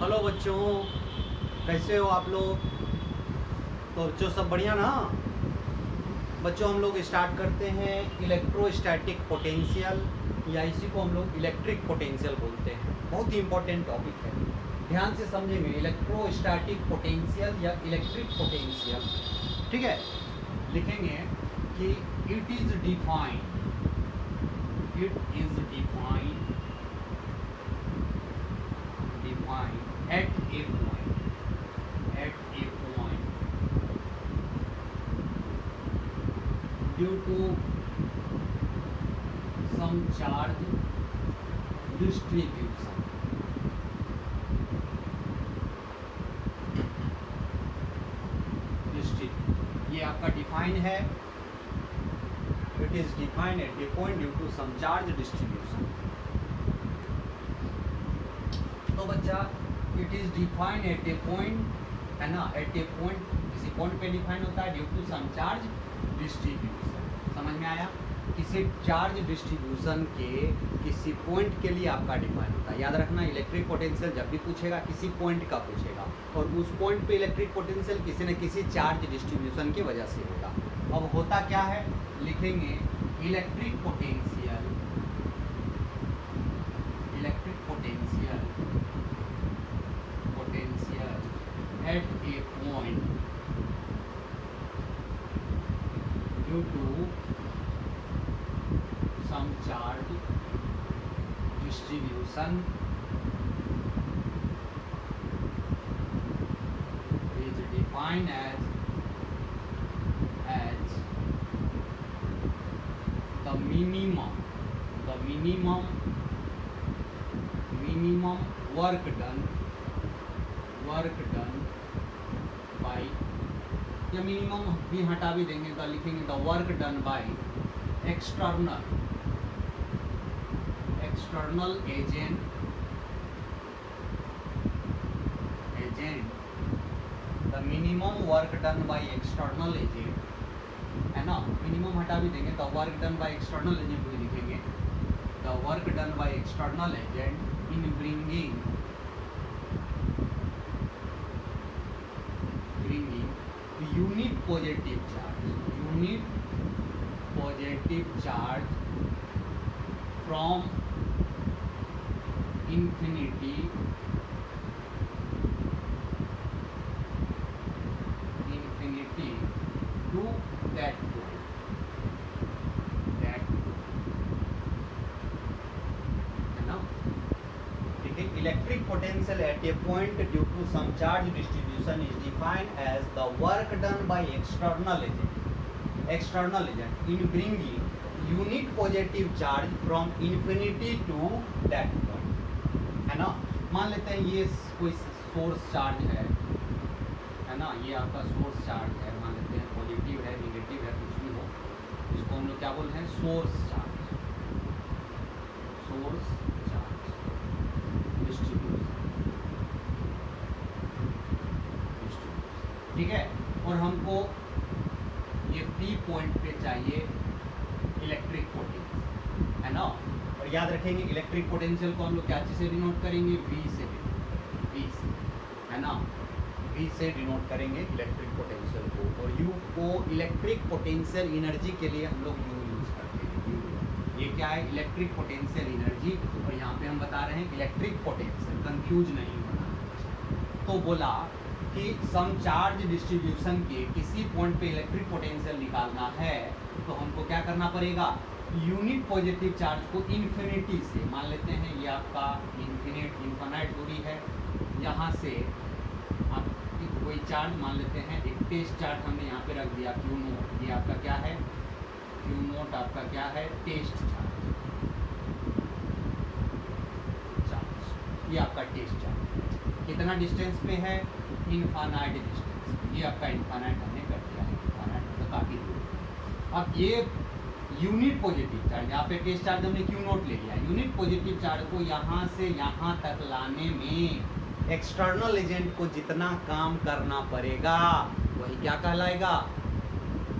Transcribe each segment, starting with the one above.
Hello बच्चों, कैसे हो आप लोग? तो बच्चों सब बढ़िया ना? बच्चों हम लोग स्टार्ट करते हैं इलेक्ट्रोस्टैटिक पोटेंशियल, या इसी को हम लोग इलेक्ट्रिक पोटेंशियल बोलते हैं। बहुत ही इंपॉर्टेंट टॉपिक है, ध्यान से समझेंगे। इलेक्ट्रोस्टैटिक पोटेंशियल या इलेक्ट्रिक पोटेंशियल, ठीक है। लिखेंगे कि it is defined at a point due to some charge distribution. ये आपका डिफाइन है। It is defined at a point due to some charge distribution. तो बच्चा it is defined at a point, है ना, एट ए पॉइंट किसी point पे define होता है due to some charge distribution. समझ में आया? किसी चार्ज डिस्ट्रीब्यूशन के किसी पॉइंट के लिए आपका डिफाइन होता है। याद रखना, इलेक्ट्रिक पोटेंशियल जब भी पूछेगा किसी पॉइंट का पूछेगा, और उस पॉइंट पे इलेक्ट्रिक पोटेंशियल किसी न किसी चार्ज डिस्ट्रीब्यूशन की वजह से होगा। अब होता क्या है, लिखेंगे electric potential at a point due to some charge distribution is defined as the minimum work done by, या मिनिमम भी हटा भी देंगे तो लिखेंगे the work done by external agent the minimum work done by external agent, है ना। Minimum हटा भी देंगे तो work done by external agent भी लिखेंगे the work done by external agent in bringing unit positive charge from infinity to that point, है ना। ठीक है, electric potential at a point due to some charge distribution is defined as the work done by external agent in bringing unit positive charge from infinity to that point, है ना। मान लेते हैं ये कोई सोर्स चार्ज है ना, ये आपका सोर्स चार्ज है। मान लेते हैं पॉजिटिव है, निगेटिव है, कुछ भी हो, इसको हम लोग क्या बोलते हैं, सोर्स चार्ज ठीक है। और हमको ये P पॉइंट पे चाहिए इलेक्ट्रिक पोटेंशियल, है ना। और याद रखेंगे इलेक्ट्रिक पोटेंशियल को हम लोग क्या चीज़ से डिनोट करेंगे, V से, है ना। V से डिनोट करेंगे इलेक्ट्रिक पोटेंशियल को, और U को इलेक्ट्रिक पोटेंशियल एनर्जी के लिए हम लोग U यूज़ करते हैं। ये क्या है, इलेक्ट्रिक पोटेंशियल एनर्जी, और यहाँ पे हम बता रहे हैं इलेक्ट्रिक पोटेंशियल, कंफ्यूज नहीं होना। तो बोला कि सम चार्ज डिस्ट्रीब्यूशन के किसी पॉइंट पे इलेक्ट्रिक पोटेंशियल निकालना है तो हमको क्या करना पड़ेगा, यूनिट पॉजिटिव चार्ज को इन्फिनिटी से, मान लेते हैं ये आपका इन्फिनाइट दूरी है, यहाँ से आप कोई चार्ज मान लेते हैं, एक टेस्ट चार्ज हमने यहाँ पे रख दिया Q नोट, ये आपका क्या है, Q नोट आपका क्या है, टेस्ट चार्ज, ये आपका टेस्ट चार्ज कितना डिस्टेंस पे है, इनफाइनाइट डिस्टेंस। ये आपका इनफाइनाइट हमने कर दिया है, इनफाइनाइट मतलब काफ़ी दूर। अब ये यूनिट पॉजिटिव चार्ज, यहाँ पे टेस्ट चार्ज हमने क्यू नोट ले लिया, यूनिट पॉजिटिव चार्ज को यहाँ से यहाँ तक लाने में एक्सटर्नल एजेंट को जितना काम करना पड़ेगा वही क्या कहलाएगा,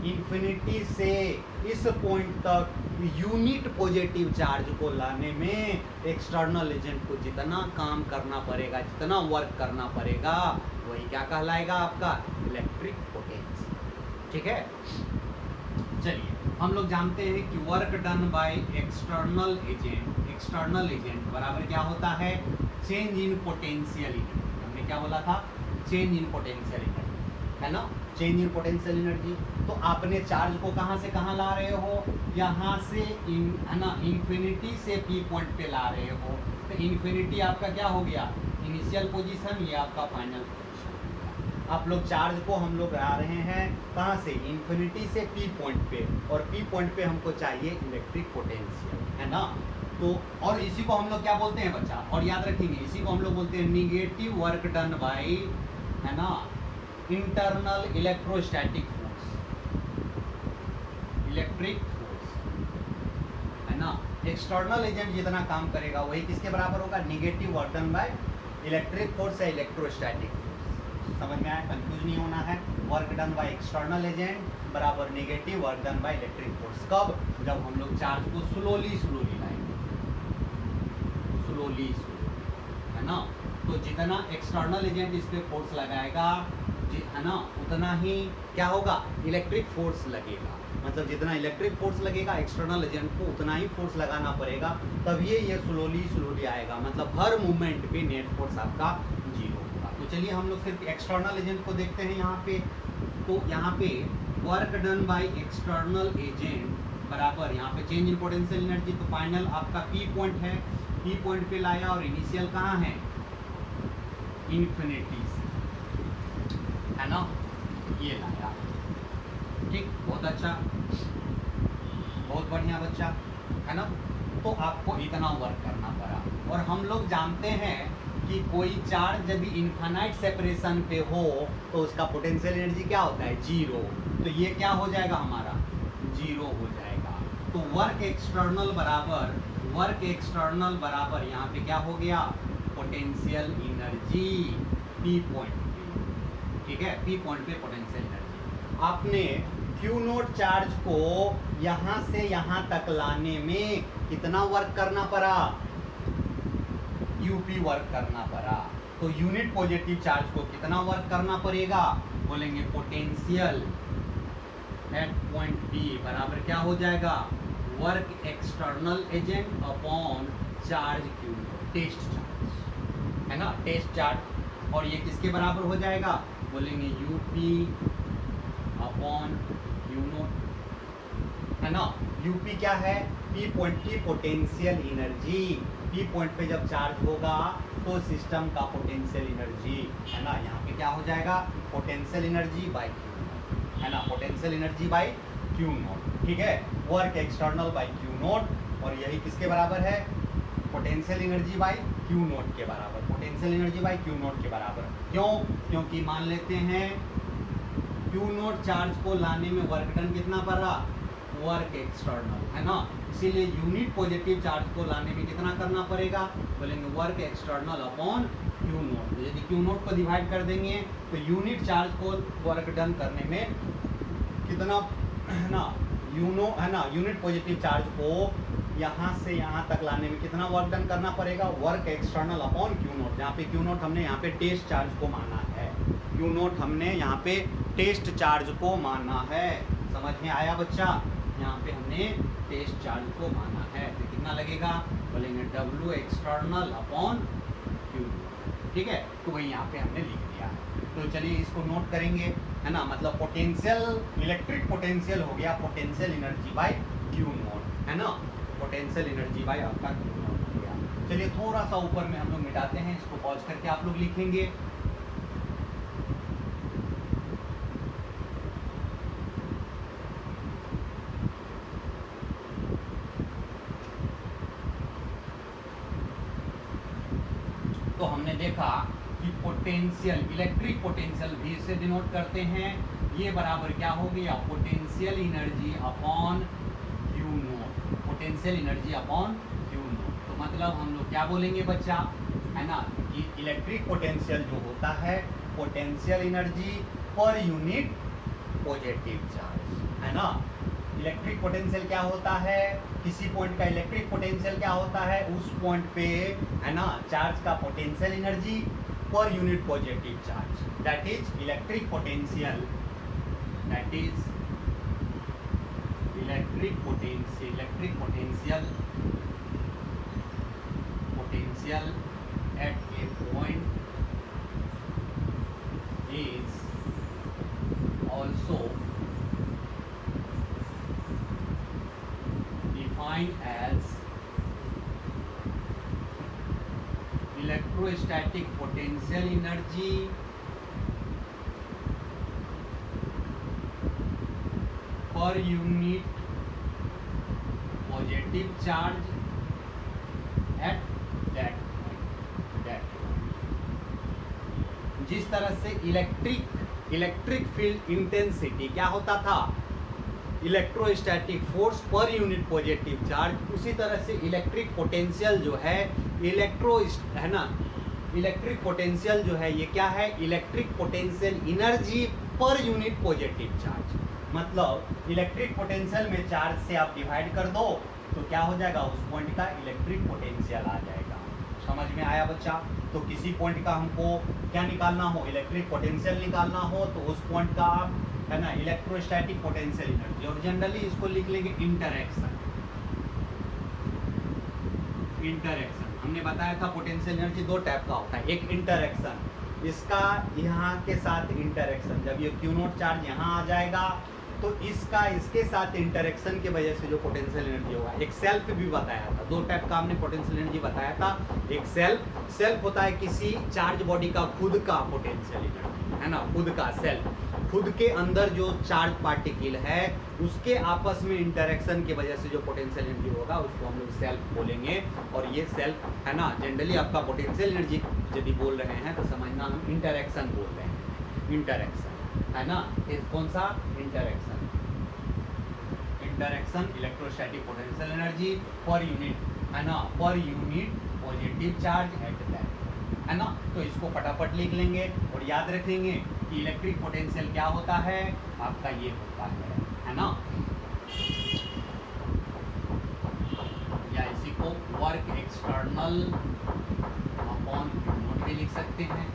इन्फिनिटी से इस पॉइंट तक यूनिट पॉजिटिव चार्ज को लाने में एक्सटर्नल एजेंट को जितना काम करना पड़ेगा, जितना वर्क करना पड़ेगा, वही क्या कहलाएगा आपका इलेक्ट्रिक पोटेंशियल। ठीक है, चलिए हम लोग जानते हैं कि work done by external agent बराबर क्या होता है, चेंज इन पोटेंशियल एनर्जी। हमने क्या बोला था, चेंज इन पोटेंशियल एनर्जी, है ना, चेंज इन पोटेंशियल एनर्जी। तो आपने चार्ज को कहाँ से कहाँ ला रहे हो, यहाँ से है ना, इन्फिनिटी से पी पॉइंट पे ला रहे हो। तो इन्फिनिटी आपका क्या हो गया, इनिशियल पोजीशन, ये आपका फाइनल पोजीशन। आप लोग चार्ज को हम लोग ला रहे हैं कहाँ से, इन्फिनिटी से पी पॉइंट पे, और पी पॉइंट पे हमको चाहिए इलेक्ट्रिक पोटेंशियल, है ना। तो और इसी को हम लोग क्या बोलते हैं बच्चा, और याद रखेंगे, इसी को हम लोग बोलते हैं निगेटिव वर्क डन बाय, है ना, internal electrostatic force, electric force, है ना। एक्सटर्नल एजेंट जितना काम करेगा वही किसके बराबर होगा, negative work done by electric force या इलेक्ट्रोस्टैटिक फोर्स। समझ में आया, कंफ्यूज नहीं होना है। Work done by external agent बराबर negative work done by electric force. कब, जब हम लोग चार्ज को स्लोली लाएंगे, स्लोली, है ना। तो जितना एक्सटर्नल एजेंट इस पे फोर्स लगाएगा, है ना, उतना ही क्या होगा, इलेक्ट्रिक फोर्स लगेगा। मतलब जितना इलेक्ट्रिक फोर्स लगेगा एक्सटर्नल एजेंट को, उतना ही फोर्स लगाना पड़ेगा, तब ये स्लोली आएगा। मतलब हर मूवमेंट पे नेट फोर्स आपका जीरो होगा। तो चलिए हम लोग सिर्फ एक्सटर्नल एजेंट को देखते हैं यहाँ पे। तो यहाँ पे work done by external agent बराबर यहाँ पे चेंज इन पोटेंशियल एनर्जी। तो फाइनल आपका पी पॉइंट है, पी पॉइंट पे लाया, और इनिशियल कहाँ है, इन्फिनिटी से, है ना, ये लाया। ठीक, बहुत अच्छा, बहुत बढ़िया बच्चा, है ना। तो आपको इतना वर्क करना पड़ा। और हम लोग जानते हैं कि कोई चार्ज जब इनफाइनाइट सेपरेशन पे हो तो उसका पोटेंशियल एनर्जी क्या होता है, जीरो। तो ये क्या हो जाएगा हमारा, जीरो हो जाएगा। तो वर्क एक्सटर्नल बराबर यहाँ पे क्या हो गया, पोटेंशियल एनर्जी पी पॉइंट पे। ठीक है, पी पॉइंट पे पोटेंशियल एनर्जी। आपने क्यू नोट चार्ज को यहाँ से यहाँ तक लाने में कितना वर्क करना पड़ा, यूपी वर्क करना पड़ा। तो यूनिट पॉजिटिव चार्ज को कितना वर्क करना पड़ेगा, बोलेंगे पोटेंशियल एट पॉइंट बी बराबर क्या हो जाएगा, work external agent upon charge q naught, test charge, है ना, टेस्ट चार्ज। और ये किसके बराबर हो जाएगा, बोलेंगे यूपी अपॉन क्यू नोट, है ना। यूपी क्या है, पी पॉइंट की पोटेंशियल एनर्जी। पी पॉइंट पे जब चार्ज होगा तो सिस्टम का पोटेंशियल एनर्जी, है ना, यहाँ पे क्या हो जाएगा, potential energy by q naught, है ना, potential energy by q naught. ठीक है, work external by q naught. और यही किसके बराबर है, potential energy by q naught के बराबर, potential energy by q naught के बराबर। क्यों, क्योंकि मान लेते हैं क्यू नोट चार्ज को लाने में वर्क डन कितना पड़ा, वर्क एक्सटर्नल, है ना। इसीलिए यूनिट पॉजिटिव चार्ज को लाने में कितना करना पड़ेगा, बोलेंगे work external upon Q note. तो यदि क्यू नोट को डिवाइड कर देंगे तो यूनिट चार्ज को वर्क डन करने में कितना, है ना, है ना, यूनिट पॉजिटिव चार्ज को यहाँ से यहाँ तक लाने में कितना वर्क डन करना पड़ेगा, work external upon Q note. जहाँ पे क्यू नोट हमने यहाँ पे टेस्ट चार्ज को माना है, क्यू नोट हमने यहाँ पे टेस्ट चार्ज को माना है। समझ में आया बच्चा, यहाँ पे हमने टेस्ट चार्ज को माना है। तो कितना लगेगा, बोलेंगे डब्ल्यू एक्सटर्नल अपॉन क्यू। ठीक है, तो वही यहाँ पे हमने लिख दिया है। तो चलिए इसको नोट करेंगे, है ना। मतलब पोटेंशियल, इलेक्ट्रिक पोटेंशियल हो गया potential energy by q naught, है ना, पोटेंशियल एनर्जी बाय आपका क्यू नोट हो गया। चलिए थोड़ा सा ऊपर में हम लोग मिटाते हैं, इसको पॉज करके आप लोग लिखेंगे। तो हमने देखा कि पोटेंशियल, इलेक्ट्रिक पोटेंशियल भी से डिनोट करते हैं। ये बराबर क्या हो गया, potential energy upon Q note, potential energy upon Q note. तो मतलब हम लोग क्या बोलेंगे बच्चा, है ना, कि इलेक्ट्रिक पोटेंशियल जो होता है potential energy per unit positive charge, है ना, इलेक्ट्रिक पोटेंशियल क्या होता है, किसी पॉइंट का इलेक्ट्रिक पोटेंशियल क्या होता है, उस पॉइंट पे है ना चार्ज का potential energy per unit positive charge, that is electric potential, that is electric potential at a point is also defined as electrostatic potential energy per unit positive charge at that जिस तरह से electric field intensity क्या होता था, electrostatic force per unit positive charge, उसी तरह से electric potential जो है है ना, इलेक्ट्रिक पोटेंशियल जो है ये क्या है, electric potential energy per unit positive charge. मतलब इलेक्ट्रिक पोटेंशियल में चार्ज से आप डिवाइड कर दो तो क्या हो जाएगा, उस पॉइंट का इलेक्ट्रिक पोटेंशियल आ जाएगा। समझ में आया बच्चा? तो किसी पॉइंट का हमको क्या निकालना हो, इलेक्ट्रिक पोटेंशियल निकालना हो, तो उस पॉइंट का आप है ना इलेक्ट्रोस्टैटिक पोटेंशियल एनर्जी, और जनरली इसको लिख लेंगे इंटरैक्शन। हमने बताया था पोटेंशियल एनर्जी दो टाइप का होता है, एक इंटरैक्शन, इसका यहाँ के साथ इंटरैक्शन, जब ये क्यू नोट चार्ज यहाँ आ जाएगा तो इसका इसके साथ इंटरेक्शन की वजह से जो पोटेंशियल एनर्जी होगा। एक सेल्फ भी बताया था, दो टाइप का हमने पोटेंशियल एनर्जी बताया था, एक सेल्फ होता है किसी चार्ज बॉडी का खुद का पोटेंशियल एनर्जी, है ना, खुद का सेल्फ, खुद के अंदर जो चार्ज पार्टिकल है उसके आपस में इंटरेक्शन की वजह से जो पोटेंशियल एनर्जी होगा उसको हम लोग सेल्फ बोलेंगे। और ये सेल्फ है ना, जनरली आपका पोटेंशियल एनर्जी यदि बोल रहे हैं तो समझना हम इंटरेक्शन बोल रहे हैं, इंटरेक्शन है ना, कौन सा interaction electrostatic potential energy per unit, है ना, per unit positive charge at that, है ना। तो इसको फटाफट लिख लेंगे और याद रखेंगे कि इलेक्ट्रिक पोटेंशियल क्या होता है, आपका ये होता है ना, या इसी को work external upon q not भी लिख सकते हैं,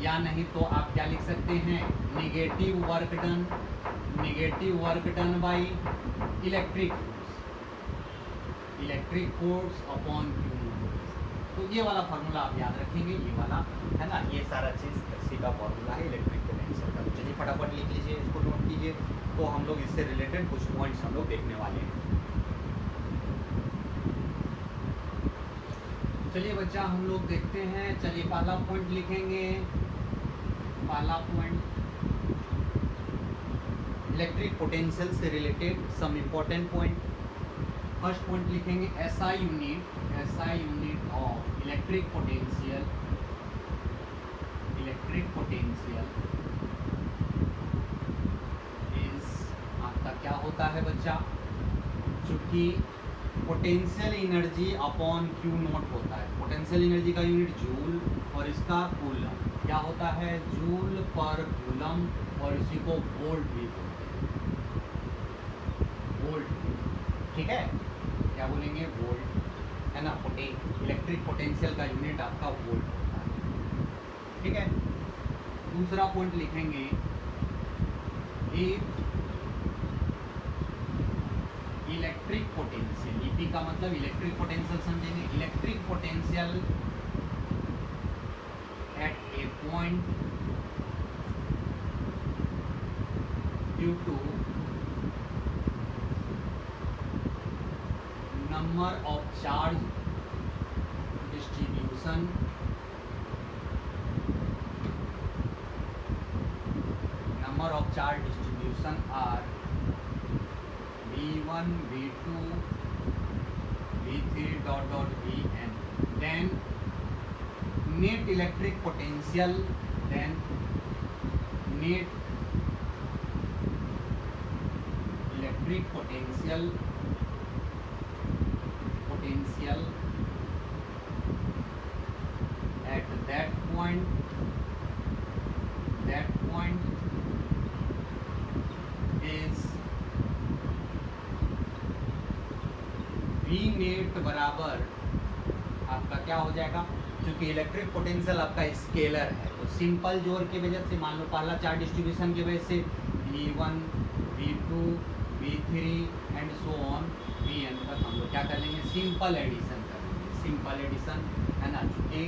या नहीं तो आप क्या लिख सकते हैं, negative work done by electric force upon q not. तो ये वाला फार्मूला आप याद रखेंगे, ये वाला है ना, ये सारा चीज़ इसी का फार्मूला है इलेक्ट्रिक पोटेंशियल का। तो चलिए फटाफट लिख लीजिए, इसको नोट कीजिए। तो हम लोग इससे रिलेटेड कुछ पॉइंट्स हम लोग देखने वाले हैं। चलिए बच्चा हम लोग देखते हैं। चलिए पहला पॉइंट लिखेंगे, पहला पॉइंट इलेक्ट्रिक पोटेंशियल से related some important point. First point लिखेंगे SI unit of electric potential is, आपका क्या होता है बच्चा, चूंकि potential energy upon q naught होता है, पोटेंशियल एनर्जी का यूनिट जूल और इसका कूलम क्या होता है, जूल पर कूलम, और इसी को वोल्ट भी बोलते हैं, वोल्ट, ठीक है, क्या बोलेंगे, वोल्ट, है ना। इलेक्ट्रिक पोटेंशियल का यूनिट आपका वोल्ट होता है, ठीक है। दूसरा पॉइंट लिखेंगे, इफ इलेक्ट्रिक पोटेंशियल, ईपी का मतलब इलेक्ट्रिक पोटेंशियल समझेंगे, electric potential at a point due to number of charge distribution are V1 V2 V3 Vn, then net electric potential at that point is net बराबर आपका क्या हो जाएगा, क्योंकि electric potential आपका स्केलर है तो सिंपल जोड़ की वजह से मान लो पहला चार्ज डिस्ट्रीब्यूशन की वजह से V1 V2 V3 and so on Vn तक हम लोग क्या कर लेंगे, सिंपल एडिशन कर लेंगे, सिंपल एडिशन है ना। चूँकि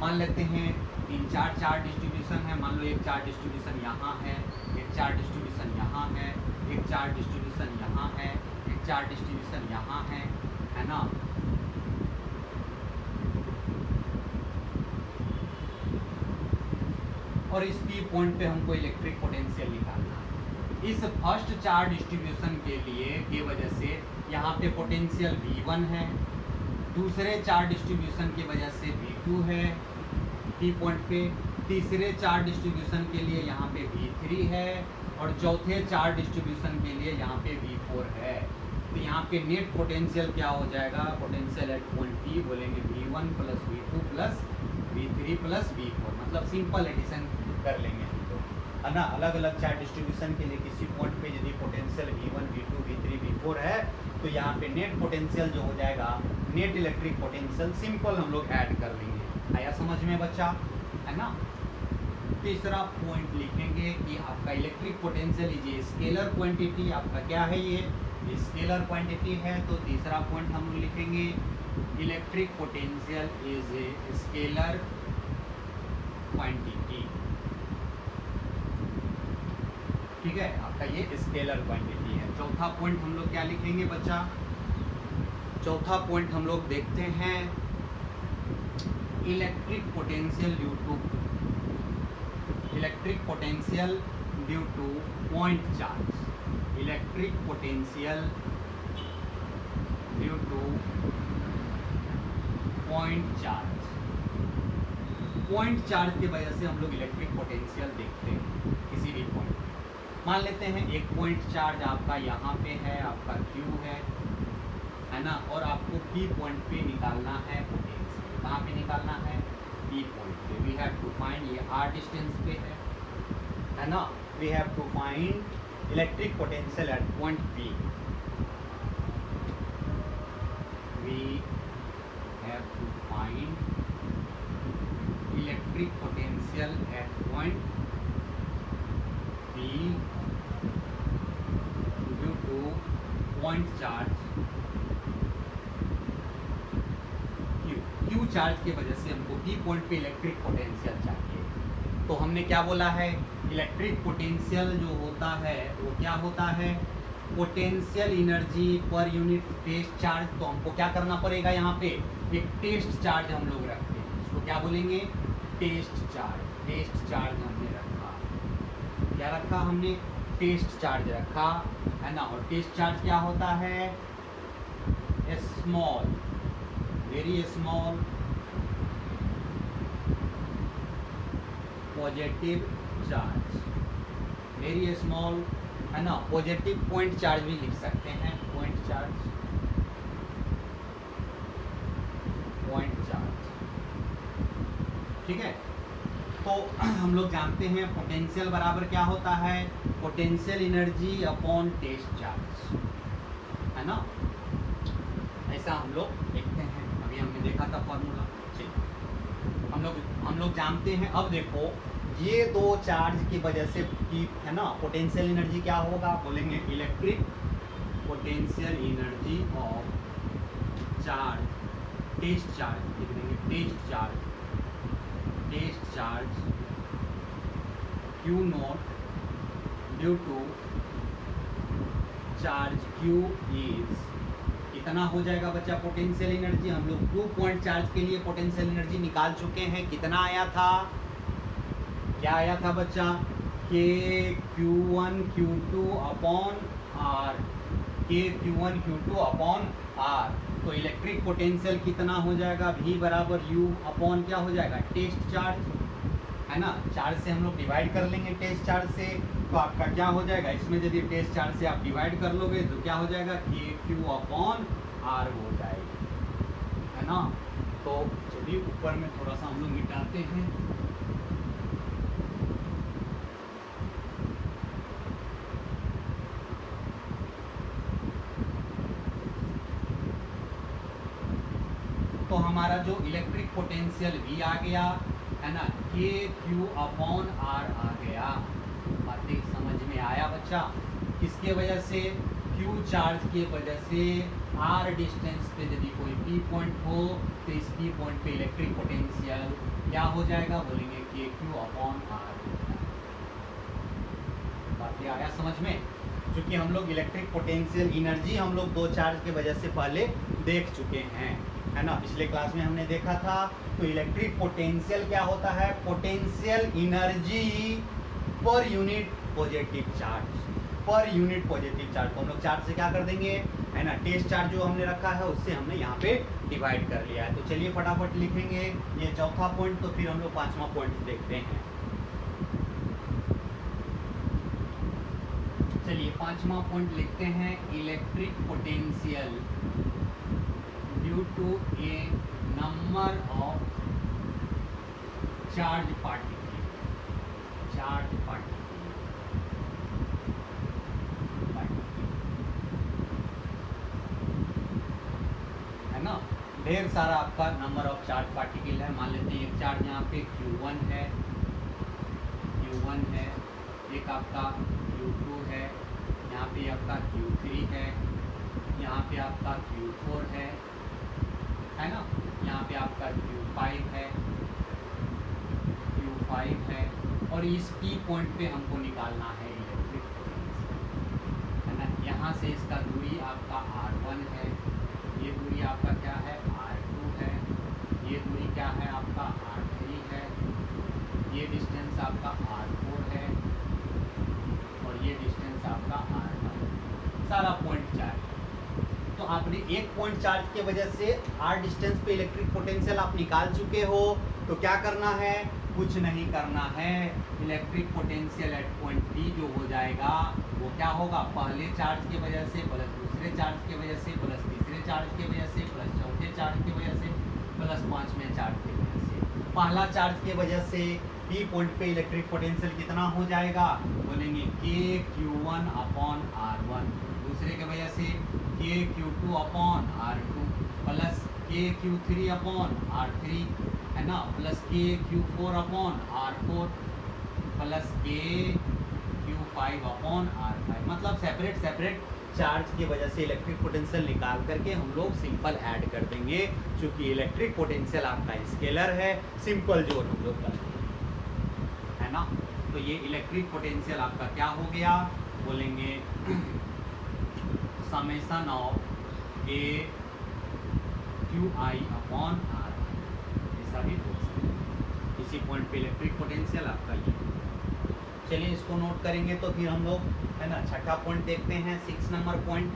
मान लेते हैं 3-4 चार्ज डिस्ट्रीब्यूशन है, मान लो एक चार्ज डिस्ट्रीब्यूशन यहाँ है, एक चार्ज डिस्ट्रीब्यूशन यहाँ है, एक चार्ज डिस्ट्रीब्यूशन यहाँ है, एक चार्ज डिस्ट्रीब्यूशन यहाँ है ना। और इस पी पॉइंट पे हमको इलेक्ट्रिक पोटेंशियल निकालना है। इस फर्स्ट चार्ज डिस्ट्रीब्यूशन के लिए की वजह से यहाँ पे पोटेंशियल V1 है, दूसरे चार्ज डिस्ट्रीब्यूशन की वजह से V2 है पी पॉइंट पे, तीसरे चार्ज डिस्ट्रीब्यूशन के लिए यहाँ पे V3 है और चौथे चार्ज डिस्ट्रीब्यूशन के लिए यहाँ पे V4 है। तो यहाँ पे नेट पोटेंशियल क्या हो जाएगा, पोटेंशियल एट पॉइंट P बोलेंगे V1 plus V2 plus V3 plus V4, मतलब सिंपल एडिशन कर लेंगे हम लोग है ना। अलग अलग चार्ज डिस्ट्रीब्यूशन के लिए किसी पॉइंट पे यदि potential V1 V2 V3 V4 है तो यहाँ पे नेट पोटेंशियल जो हो जाएगा, नेट इलेक्ट्रिक पोटेंशियल सिंपल हम लोग ऐड कर लेंगे। आया समझ में बच्चा, है ना। तीसरा पॉइंट लिखेंगे कि आपका electric potential is a scalar quantity, आपका क्या है ये स्केलर क्वांटिटी है। तो तीसरा पॉइंट हम लोग लिखेंगे electric potential is a scalar quantity, ठीक है, आपका ये स्केलर क्वांटिटी है। चौथा पॉइंट हम लोग क्या लिखेंगे बच्चा, चौथा पॉइंट हम लोग देखते हैं electric potential due to point charge, electric potential due to point charge. Point charge की वजह से हम लोग इलेक्ट्रिक पोटेंशियल देखते हैं किसी भी पॉइंट। मान लेते हैं एक पॉइंट चार्ज आपका यहाँ पे है, आपका Q है ना, और आपको P पॉइंट पे निकालना है पोटेंशियल। कहाँ पे निकालना है, P पॉइंट पे। वी हैव टू फाइंड, ये R डिस्टेंस पे है ना, we have to find electric potential at point P। We have to find electric potential at point P due to point charge Q charge की वजह से हमको P point पे electric potential चाहिए। तो हमने क्या बोला है, इलेक्ट्रिक पोटेंशियल जो होता है वो क्या होता है, potential energy per unit test charge. तो हमको क्या करना पड़ेगा, यहाँ पे एक टेस्ट चार्ज हम लोग रखते हैं, इसको क्या बोलेंगे, टेस्ट चार्ज। टेस्ट चार्ज हमने रखा, क्या रखा हमने, टेस्ट चार्ज रखा है ना। और टेस्ट चार्ज क्या होता है, small, very small positive charge, very small है ना। पॉजिटिव पॉइंट चार्ज भी लिख सकते हैं, पॉइंट चार्ज, पॉइंट चार्ज, ठीक है। तो हम लोग जानते हैं पोटेंशियल बराबर क्या होता है, potential energy upon test charge, है ना। ऐसा हम लोग देखते हैं, अभी हमने देखा था फॉर्मूला। हम लोग जानते हैं। अब देखो ये दो चार्ज की वजह से की है ना, पोटेंशियल एनर्जी क्या होगा, बोलेंगे electric potential energy of charge, test charge लिख देंगे, test charge, test charge Q naught due to charge Q is, कितना हो जाएगा बच्चा पोटेंशियल एनर्जी। हम लोग 2 पॉइंट चार्ज के लिए पोटेंशियल एनर्जी निकाल चुके हैं, कितना आया था, क्या आया था बच्चा, के Q1 Q2 अपॉन R, के Q1 Q2 अपॉन R। तो इलेक्ट्रिक पोटेंशियल कितना हो जाएगा, V बराबर U अपॉन क्या हो जाएगा, टेस्ट चार्ज, है ना। चार्ज से हम लोग डिवाइड कर लेंगे, टेस्ट चार्ज से, तो आपका क्या हो जाएगा, इसमें यदि टेस्ट चार्ज से आप डिवाइड कर लोगे तो क्या हो जाएगा, के Q अपॉन R हो जाएगी, है ना। तो चलिए ऊपर में थोड़ा सा हम लोग मिटाते हैं। हमारा जो इलेक्ट्रिक पोटेंशियल V आ गया है ना, के क्यू अपॉन आर आ गया। बातें समझ में आया बच्चा? किसके वजह से? क्यू चार्ज के वजह से आर डिस्टेंस पे यदि कोई पी पॉइंट हो तो इस पी पॉइंट पे इलेक्ट्रिक पोटेंशियल क्या हो जाएगा? बोलेंगे के क्यू अपॉन आर। बातें आया समझ में? क्योंकि हम लोग इलेक्ट्रिक पोटेंशियल एनर्जी हम लोग दो चार्ज के वजह से पहले देख चुके हैं, है ना। पिछले क्लास में हमने देखा था। तो इलेक्ट्रिक पोटेंशियल क्या होता है? Potential energy per unit positive charge, per unit positive charge को हम लोग चार्ज से क्या कर देंगे, है ना, टेस्ट चार्ज जो हमने रखा है उससे हमने यहाँ पे डिवाइड कर लिया है। तो चलिए फटाफट लिखेंगे ये चौथा पॉइंट, तो फिर हम लोग पांचवा पॉइंट देखते हैं। चलिए पांचवा पॉइंट लिखते हैं, electric potential due to a number of charge particle, charge particle, है ना। ढेर सारा आपका नंबर ऑफ चार्ज पार्टिकल है। मान लेते हैं एक चार्ज यहाँ पे Q1 है, Q1 है, एक आपका Q2 है, यहाँ पे आपका Q3 है, यहाँ पे आपका Q4 है ना, यहाँ पे आपका Q5 है, Q5 है, और इस P पॉइंट पे हमको निकालना है इलेक्ट्रिक पोटेंशियल, है ना। यहाँ से इसका दूरी आपका R1 है, ये दूरी आपका क्या है? R2 है, ये दूरी क्या है? आपका R3 है, ये डिस्टेंस आपका R4 है, और ये डिस्टेंस आपका R1। सारा पॉइंट चार्ज। तो आपने एक पॉइंट चार्ज के वजह से R डिस्टेंस पे इलेक्ट्रिक पोटेंशियल आप निकाल चुके हो। तो क्या करना है? कुछ नहीं करना है। Electric potential at point P जो हो जाएगा वो क्या होगा? पहले चार्ज की वजह से प्लस दूसरे चार्ज की वजह से प्लस तीसरे चार्ज की वजह से प्लस चौथे चार्ज की वजह से प्लस पांचवें चार्ज की वजह से। पहला चार्ज की वजह से P पॉइंट पे इलेक्ट्रिक पोटेंशियल कितना हो जाएगा? बोलेंगे के Q1 अपॉन R1। दूसरे की वजह से के Q2 अपॉन R2 प्लस के Q3 अपॉन R3, है ना, प्लस के Q4 अपॉन R4 प्लस के Q5 अपॉन R5। मतलब सेपरेट सेपरेट चार्ज की वजह से इलेक्ट्रिक पोटेंशियल निकाल करके हम लोग सिंपल ऐड कर देंगे, क्योंकि इलेक्ट्रिक पोटेंशियल आपका स्केलर है, सिंपल जोड़ हम लोग कर देंगे, है ना। तो ये इलेक्ट्रिक पोटेंशियल आपका क्या हो गया? बोलेंगे समेशन ऑफ के QI अपॉन R, ऐसा भी बोल सकते हैं। इसी पॉइंट पे इलेक्ट्रिक पोटेंशियल आपका ये। चलिए इसको नोट करेंगे तो फिर हम लोग, है ना, छठा पॉइंट देखते हैं, 6 number point.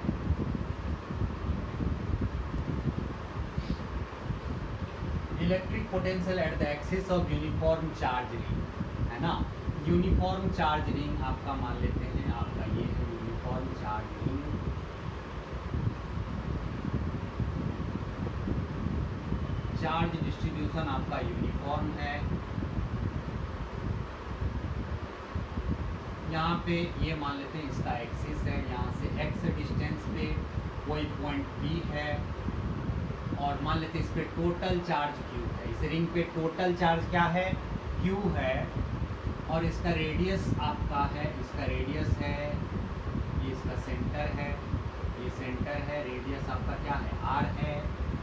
Electric potential at the axis of uniform charge ring, है ना। यूनिफॉर्म चार्ज रिंग आपका मान लेते हैं, आपका ये है uniform charge ring. Charge distribution आपका यूनिफॉर्म है। यहाँ पे ये मान लेते हैं इसका एक्सिस है, यहाँ से x डिस्टेंस पे कोई पॉइंट P है, और मान लेते हैं इस पे टोटल चार्ज Q है। इस रिंग पे टोटल चार्ज क्या है? Q है, और इसका रेडियस आपका है, इसका रेडियस है, ये इसका सेंटर है, ये सेंटर है, रेडियस आपका क्या है? R है।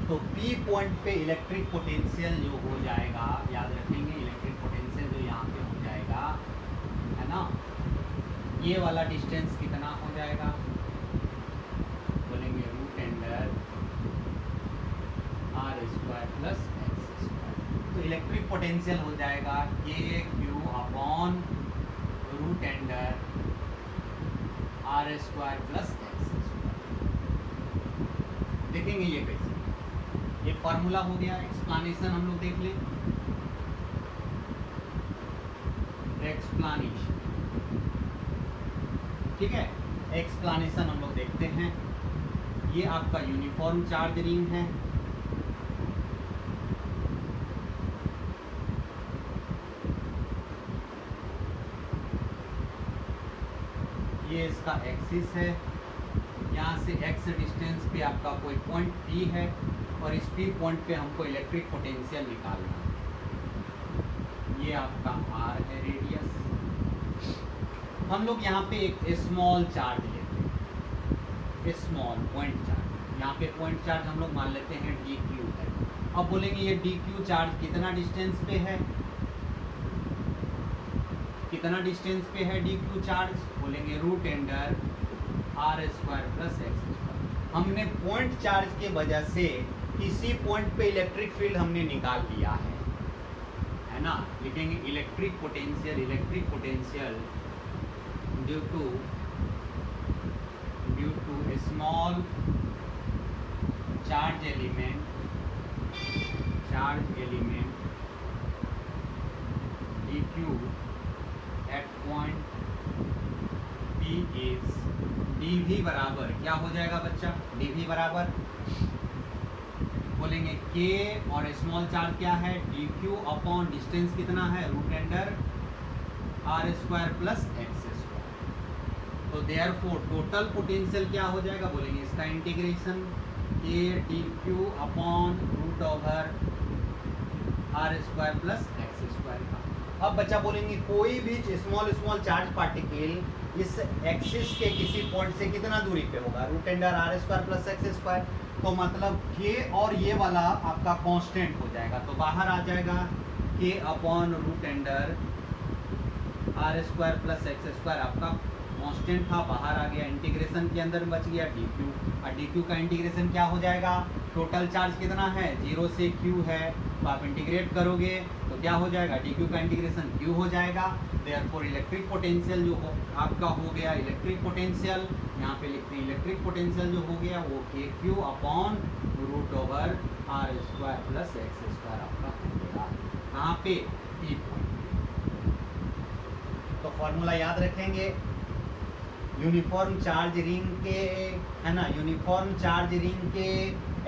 तो P पॉइंट पे इलेक्ट्रिक पोटेंशियल जो हो जाएगा, याद रखेंगे इलेक्ट्रिक पोटेंशियल जो यहाँ पे हो जाएगा, है ना, ये वाला डिस्टेंस कितना हो जाएगा? बोलेंगे root under R² plus x²। तो इलेक्ट्रिक पोटेंशियल हो जाएगा k q upon root under R² plus x²। देखेंगे ये कैसे, ये फॉर्मूला हो गया। एक्सप्लेनेशन हम लोग देख लें, एक्सप्लेनेशन, ठीक है। एक्सप्लेनेशन हम लोग देखते हैं। ये आपका यूनिफॉर्म चार्ज रिंग है, ये इसका एक्सिस है, यहाँ से x डिस्टेंस पे आपका कोई पॉइंट P है, और इस पी पॉइंट पे हमको इलेक्ट्रिक पोटेंशियल निकालना है। ये आपका आर है रेडियस। हम लोग यहाँ पे एक स्मॉल चार्ज लेते हैं, स्मॉल पॉइंट चार्ज। यहाँ पे पॉइंट चार्ज हम लोग मान लेते हैं डी क्यू है। अब बोलेंगे ये डी क्यू चार्ज कितना डिस्टेंस पे है, कितना डिस्टेंस पे है डी क्यू चार्ज, बोलेंगे root under r square plus x square. हमने पॉइंट चार्ज के वजह से किसी पॉइंट पे इलेक्ट्रिक फील्ड हमने निकाल लिया है ना। लिखेंगे electric potential due to small charge element dq at point P is dv बराबर क्या हो जाएगा बच्चा, dv बराबर बोलेंगे k और स्मॉल चार्ज क्या है dq अपॉन डिस्टेंस कितना है root under r square plus x square. तो देयरफॉर टोटल पोटेंशियल क्या हो जाएगा, बोलेंगे इसका integration k dq upon root over r square plus x square का। अब बच्चा बोलेंगे कोई भी स्मॉल चार्ज पार्टिकल इस एक्सिस के किसी पॉइंट से कितना दूरी पे होगा, root under r square plus x square. तो मतलब k और ये वाला आपका कांस्टेंट हो जाएगा, तो बाहर आ जाएगा k upon root under r square plus x square आपका कांस्टेंट था, बाहर आ गया। इंटीग्रेशन के अंदर बच गया dq, और dq का इंटीग्रेशन क्या हो जाएगा, टोटल चार्ज कितना है 0 से q है, तो आप इंटीग्रेट करोगे तो क्या हो जाएगा dq का इंटीग्रेशन q हो जाएगा। देयरफॉर इलेक्ट्रिक पोटेंशियल जो आपका हो गया, इलेक्ट्रिक पोटेंशियल यहाँ पे लिखते हैं, इलेक्ट्रिक पोटेंशियल जो हो गया वो kq upon root over r square plus x square आपका हो गया। कहाँ पे P पॉइंट। तो फॉर्मूला याद रखेंगे, यूनिफॉर्म चार्ज रिंग के है ना, यूनिफॉर्म चार्ज रिंग के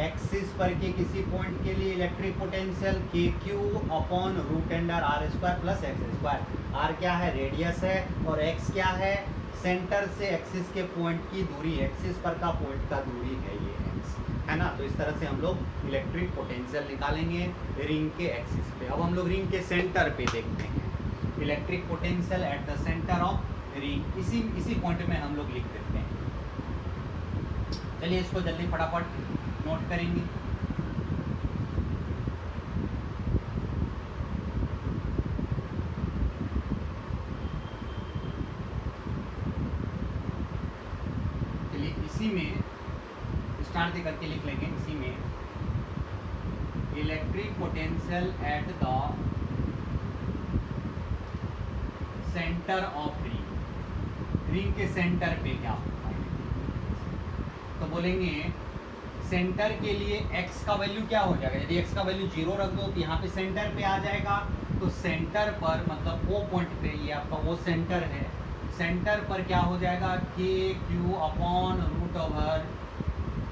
एक्सिस पर के किसी पॉइंट के लिए electric potential k q upon root under r square plus x square. R क्या है, रेडियस है, और एक्स क्या है, सेंटर से एक्सिस के पॉइंट की दूरी, एक्सिस पर का पॉइंट का दूरी है ये एक्स, है ना। तो इस तरह से हम लोग इलेक्ट्रिक पोटेंशियल निकालेंगे रिंग के एक्सिस पे। अब हम लोग रिंग के सेंटर पे देखते हैं, electric potential at the centre of ring, इसी पॉइंट में हम लोग लिख देते हैं। चलिए इसको जल्दी फटाफट नोट करेंगे। चलिए इसी में स्टार्ट दे करके लिख लेंगे, इसी में electric potential at the centre of ring, ring के सेंटर पे क्या होता है। तो बोलेंगे सेंटर के लिए x का वैल्यू क्या हो जाएगा, यदि x का वैल्यू 0 रख दो तो यहाँ पे सेंटर पे आ जाएगा। तो सेंटर पर मतलब वो पॉइंट पे, ये आपका वो सेंटर है, सेंटर पर क्या हो जाएगा k q upon root over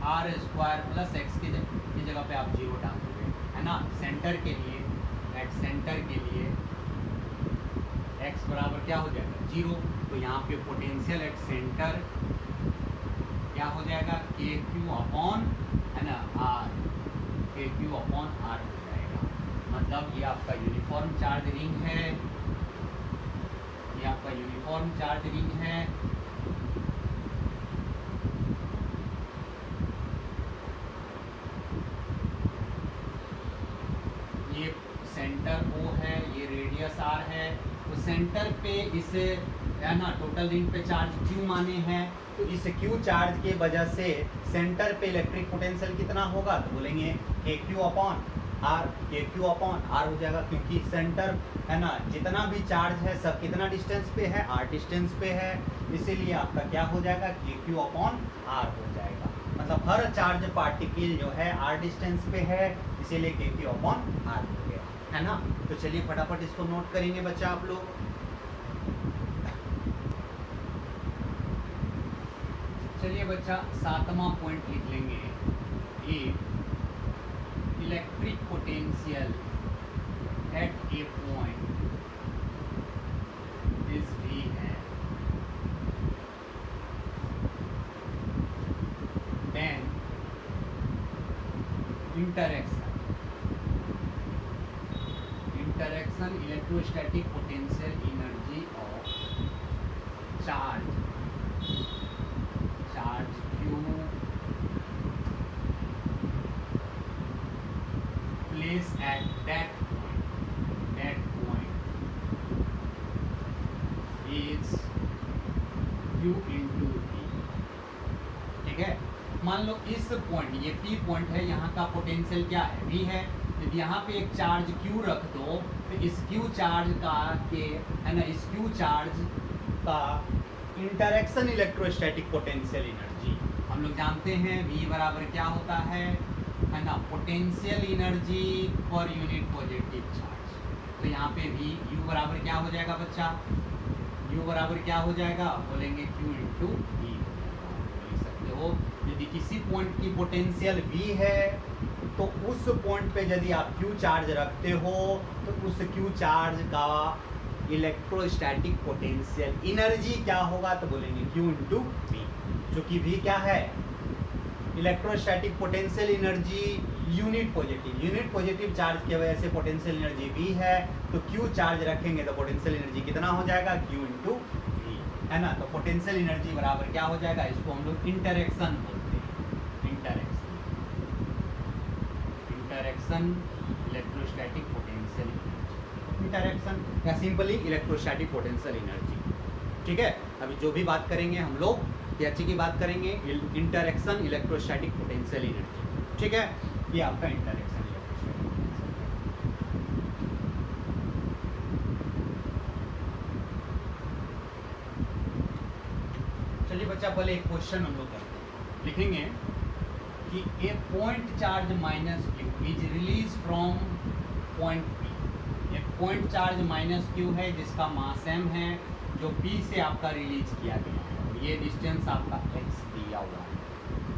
r square plus x की जगह पे आप 0 डाल दोगे, है ना। सेंटर के लिए, एट सेंटर के लिए x बराबर क्या हो जाएगा 0। तो यहाँ पे पोटेंशियल एट सेंटर क्या हो जाएगा के क्यू अपॉन, है ना, आर, के क्यू अपॉन आर हो जाएगा। मतलब ये आपका यूनिफॉर्म चार्ज रिंग है, ये आपका यूनिफॉर्म चार्ज रिंग है। ये सेंटर O है, ये रेडियस R है। तो सेंटर पे इसे, है ना, टोटल रिंग पे चार्ज Q माने हैं, तो इस Q चार्ज के वजह से सेंटर पे इलेक्ट्रिक पोटेंशियल कितना होगा, तो बोलेंगे KQ upon R, KQ upon R हो जाएगा, क्योंकि सेंटर, है ना, जितना भी चार्ज है सब कितना डिस्टेंस पे है, R डिस्टेंस पे है, इसीलिए आपका क्या हो जाएगा KQ अपॉन R हो जाएगा। मतलब हर चार्ज पार्टिकल जो है R डिस्टेंस पे है, इसीलिए KQ अपॉन R हो गया, है ना। तो चलिए फटाफट इसको नोट करेंगे बच्चा आप लोग। चलिए बच्चा 7वां पॉइंट लिख लेंगे, electric potential at a point is V है, then interaction electrostatic potential energy of charge Q place at that point is Q into V। ठीक है, मान लो इस पॉइंट, ये P पॉइंट है, यहाँ का पोटेंशियल क्या है, V है। यदि यहाँ पे एक चार्ज Q रख दो तो इस Q चार्ज का है ना, इस Q चार्ज का इंटरैक्शन इलेक्ट्रोस्टैटिक पोटेंशियल एनर्जी हम लोग जानते हैं V बराबर क्या होता है ना, potential energy per unit positive charge. तो यहाँ पे V U बराबर क्या हो जाएगा बच्चा, U बराबर क्या हो जाएगा, बोलेंगे Q इंटू V बोल सकते हो। यदि किसी पॉइंट की पोटेंशियल V है तो उस पॉइंट पे यदि आप Q चार्ज रखते हो तो उस Q चार्ज का इलेक्ट्रोस्टैटिक पोटेंशियल एनर्जी क्या होगा, तो बोलेंगे Q इंटू V। चूँकि V क्या है, electrostatic potential energy unit positive charge की वजह से पोटेंशियल एनर्जी V है, तो Q चार्ज रखेंगे तो पोटेंशियल एनर्जी कितना हो जाएगा, Q इंटू V, है ना। तो पोटेंशियल एनर्जी बराबर क्या हो जाएगा, इसको हम लोग इंटरैक्शन बोलते हैं, इंटरैक्शन इलेक्ट्रोस्टैटिक पोटेंशियल इंटरैक्शन या सिंपली इलेक्ट्रोस्टैटिक पोटेंशियल एनर्जी। ठीक है, अभी जो भी बात करेंगे हम लोग PH की बात करेंगे, इंटरैक्शन इलेक्ट्रोस्टैटिक पोटेंशियल एनर्जी। ठीक है, ये आपका इंटरैक्शन इलेक्ट्रोस्टैटिक पोटेंशियल। चलिए बच्चा, पहले एक क्वेश्चन हम लोग करते हैं, लिखेंगे कि a point charge minus Q is released from point P। एक पॉइंट चार्ज माइनस Q है जिसका मास m है, जो P से आपका रिलीज किया गया है, और ये डिस्टेंस आपका x दिया हुआ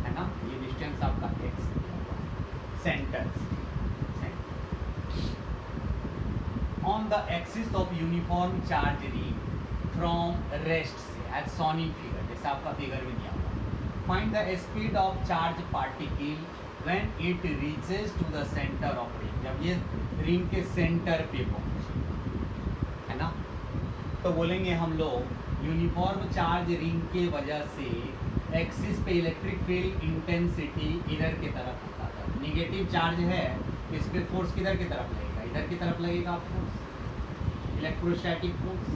है ना, ये डिस्टेंस आपका x दिया हुआ है centre on the axis of uniform charge ring from rest से, एज शॉन इन फिगर, जैसे आपका फिगर में दिया हुआ है। Find the speed of charge particle when it reaches to the centre of ring, जब ये रिंग के सेंटर पे पहुंचे, है ना। तो बोलेंगे हम लोग यूनिफॉर्म चार्ज रिंग के वजह से एक्सिस पे इलेक्ट्रिक फील्ड इंटेंसिटी इधर की तरफ होता था। निगेटिव चार्ज है, इस पे फोर्स किधर की तरफ लगेगा, इधर की तरफ लगेगा फोर्स, इलेक्ट्रोस्टैटिक फोर्स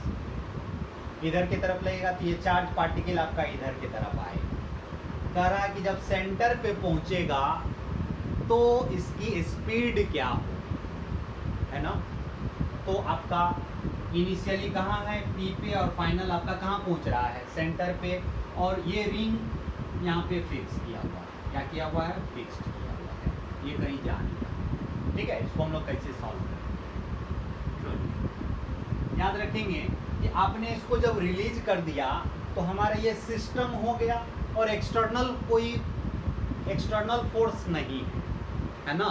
इधर की तरफ लगेगा, तो ये चार्ज पार्टिकल आपका इधर की तरफ आएगा। कह रहा है कि जब सेंटर पे पहुंचेगा तो इसकी स्पीड क्या हो, है ना। तो आपका इनिशियली कहाँ है, P पे, और फाइनल आपका कहाँ पहुंच रहा है, सेंटर पे, और ये रिंग यहाँ पे फिक्स किया हुआ है, क्या किया हुआ है, फिक्स्ड किया हुआ है, ये कहीं जा नहीं रहा। ठीक है, इसको हम लोग कैसे सॉल्व करें, याद रखेंगे कि आपने इसको जब रिलीज कर दिया तो हमारा ये सिस्टम हो गया, और एक्सटर्नल कोई एक्सटर्नल फोर्स नहीं है ना।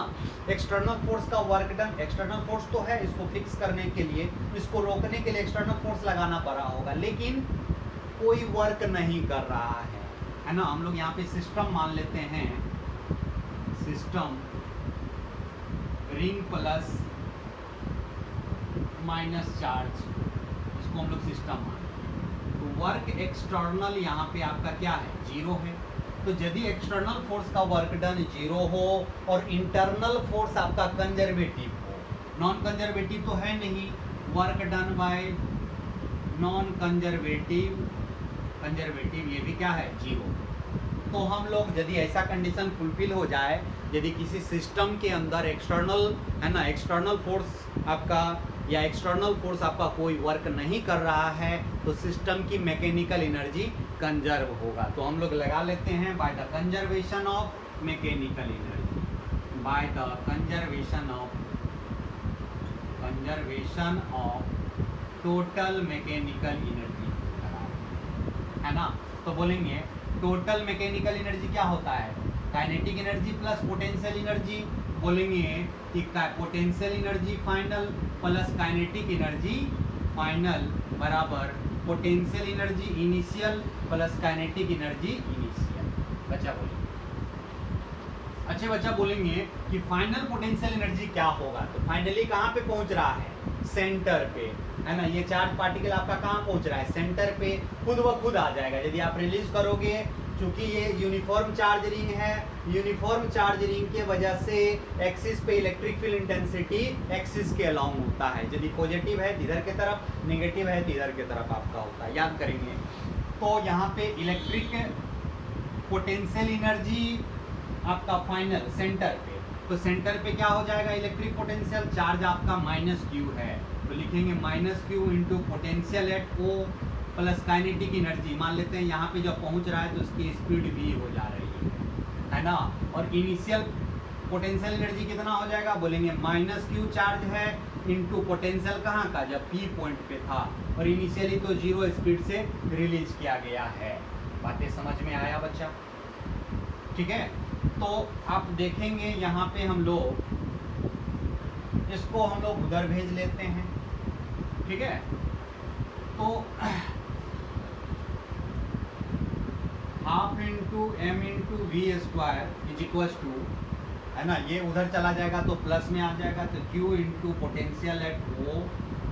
एक्सटर्नल फोर्स का वर्क डन, एक्सटर्नल फोर्स तो है, इसको फिक्स करने के लिए, इसको रोकने के लिए एक्सटर्नल फोर्स लगाना पड़ा होगा, लेकिन कोई वर्क नहीं कर रहा है ना। हम लोग यहाँ पे सिस्टम मान लेते हैं, system ring plus minus charge, इसको हम लोग सिस्टम मान लेते हैं। तो वर्क एक्सटर्नल यहाँ पे आपका क्या है, 0 है। तो यदि एक्सटर्नल फोर्स का वर्क डन 0 हो और इंटरनल फोर्स आपका कंजर्वेटिव हो, नॉन कंजर्वेटिव तो है नहीं, work done bye non conservative ये भी क्या है, 0। तो हम लोग यदि ऐसा कंडीशन फुलफिल हो जाए, यदि किसी सिस्टम के अंदर एक्सटर्नल है ना, एक्सटर्नल फोर्स आपका या एक्सटर्नल फोर्स आपका कोई वर्क नहीं कर रहा है, तो सिस्टम की मैकेनिकल एनर्जी कंजर्व होगा। तो हम लोग लगा लेते हैं by the conservation of mechanical energy, by the conservation of total mechanical energy, है ना। तो बोलेंगे टोटल मैकेनिकल एनर्जी क्या होता है, kinetic energy plus potential energy. बोलेंगे कि potential energy final plus kinetic energy final बराबर potential energy initial plus kinetic energy initial. बच्चा बोलिए, अच्छे बच्चा बोलेंगे कि फाइनल पोटेंशियल एनर्जी क्या होगा, तो फाइनली कहाँ पे पहुंच रहा है, सेंटर पे, है ना। ये चार्ज पार्टिकल आपका कहाँ पहुंच रहा है, सेंटर पे खुद व खुद आ जाएगा यदि आप रिलीज करोगे। क्योंकि ये यूनिफॉर्म चार्ज रिंग है, यूनिफॉर्म चार्ज रिंग के वजह से एक्सिस पे इलेक्ट्रिक फील्ड इंटेंसिटी एक्सिस के अलाउंग होता है। यदि पॉजिटिव है इधर की तरफ, नेगेटिव है इधर की तरफ आपका होता है, याद करेंगे। तो यहाँ पे इलेक्ट्रिक पोटेंशियल एनर्जी आपका फाइनल सेंटर पे, तो सेंटर पे क्या हो जाएगा, इलेक्ट्रिक पोटेंशियल चार्ज आपका -q है, तो लिखेंगे -q into potential at O plus kinetic energy. मान लेते हैं यहाँ पे जब पहुँच रहा है तो उसकी स्पीड v हो जा रही है ना। और इनिशियल पोटेंशियल एनर्जी कितना हो जाएगा, बोलेंगे -q चार्ज है इंटू पोटेंशियल कहाँ का, जब p पॉइंट पे था, और इनिशियली तो 0 स्पीड से रिलीज किया गया है। बातें समझ में आया बच्चा, ठीक है। तो आप देखेंगे यहाँ पे हम लोग इसको हम लोग उधर भेज लेते हैं, ठीक है। तो half into m into v square is equal to, है ना, ये उधर चला जाएगा तो प्लस में आ जाएगा, तो q into potential at O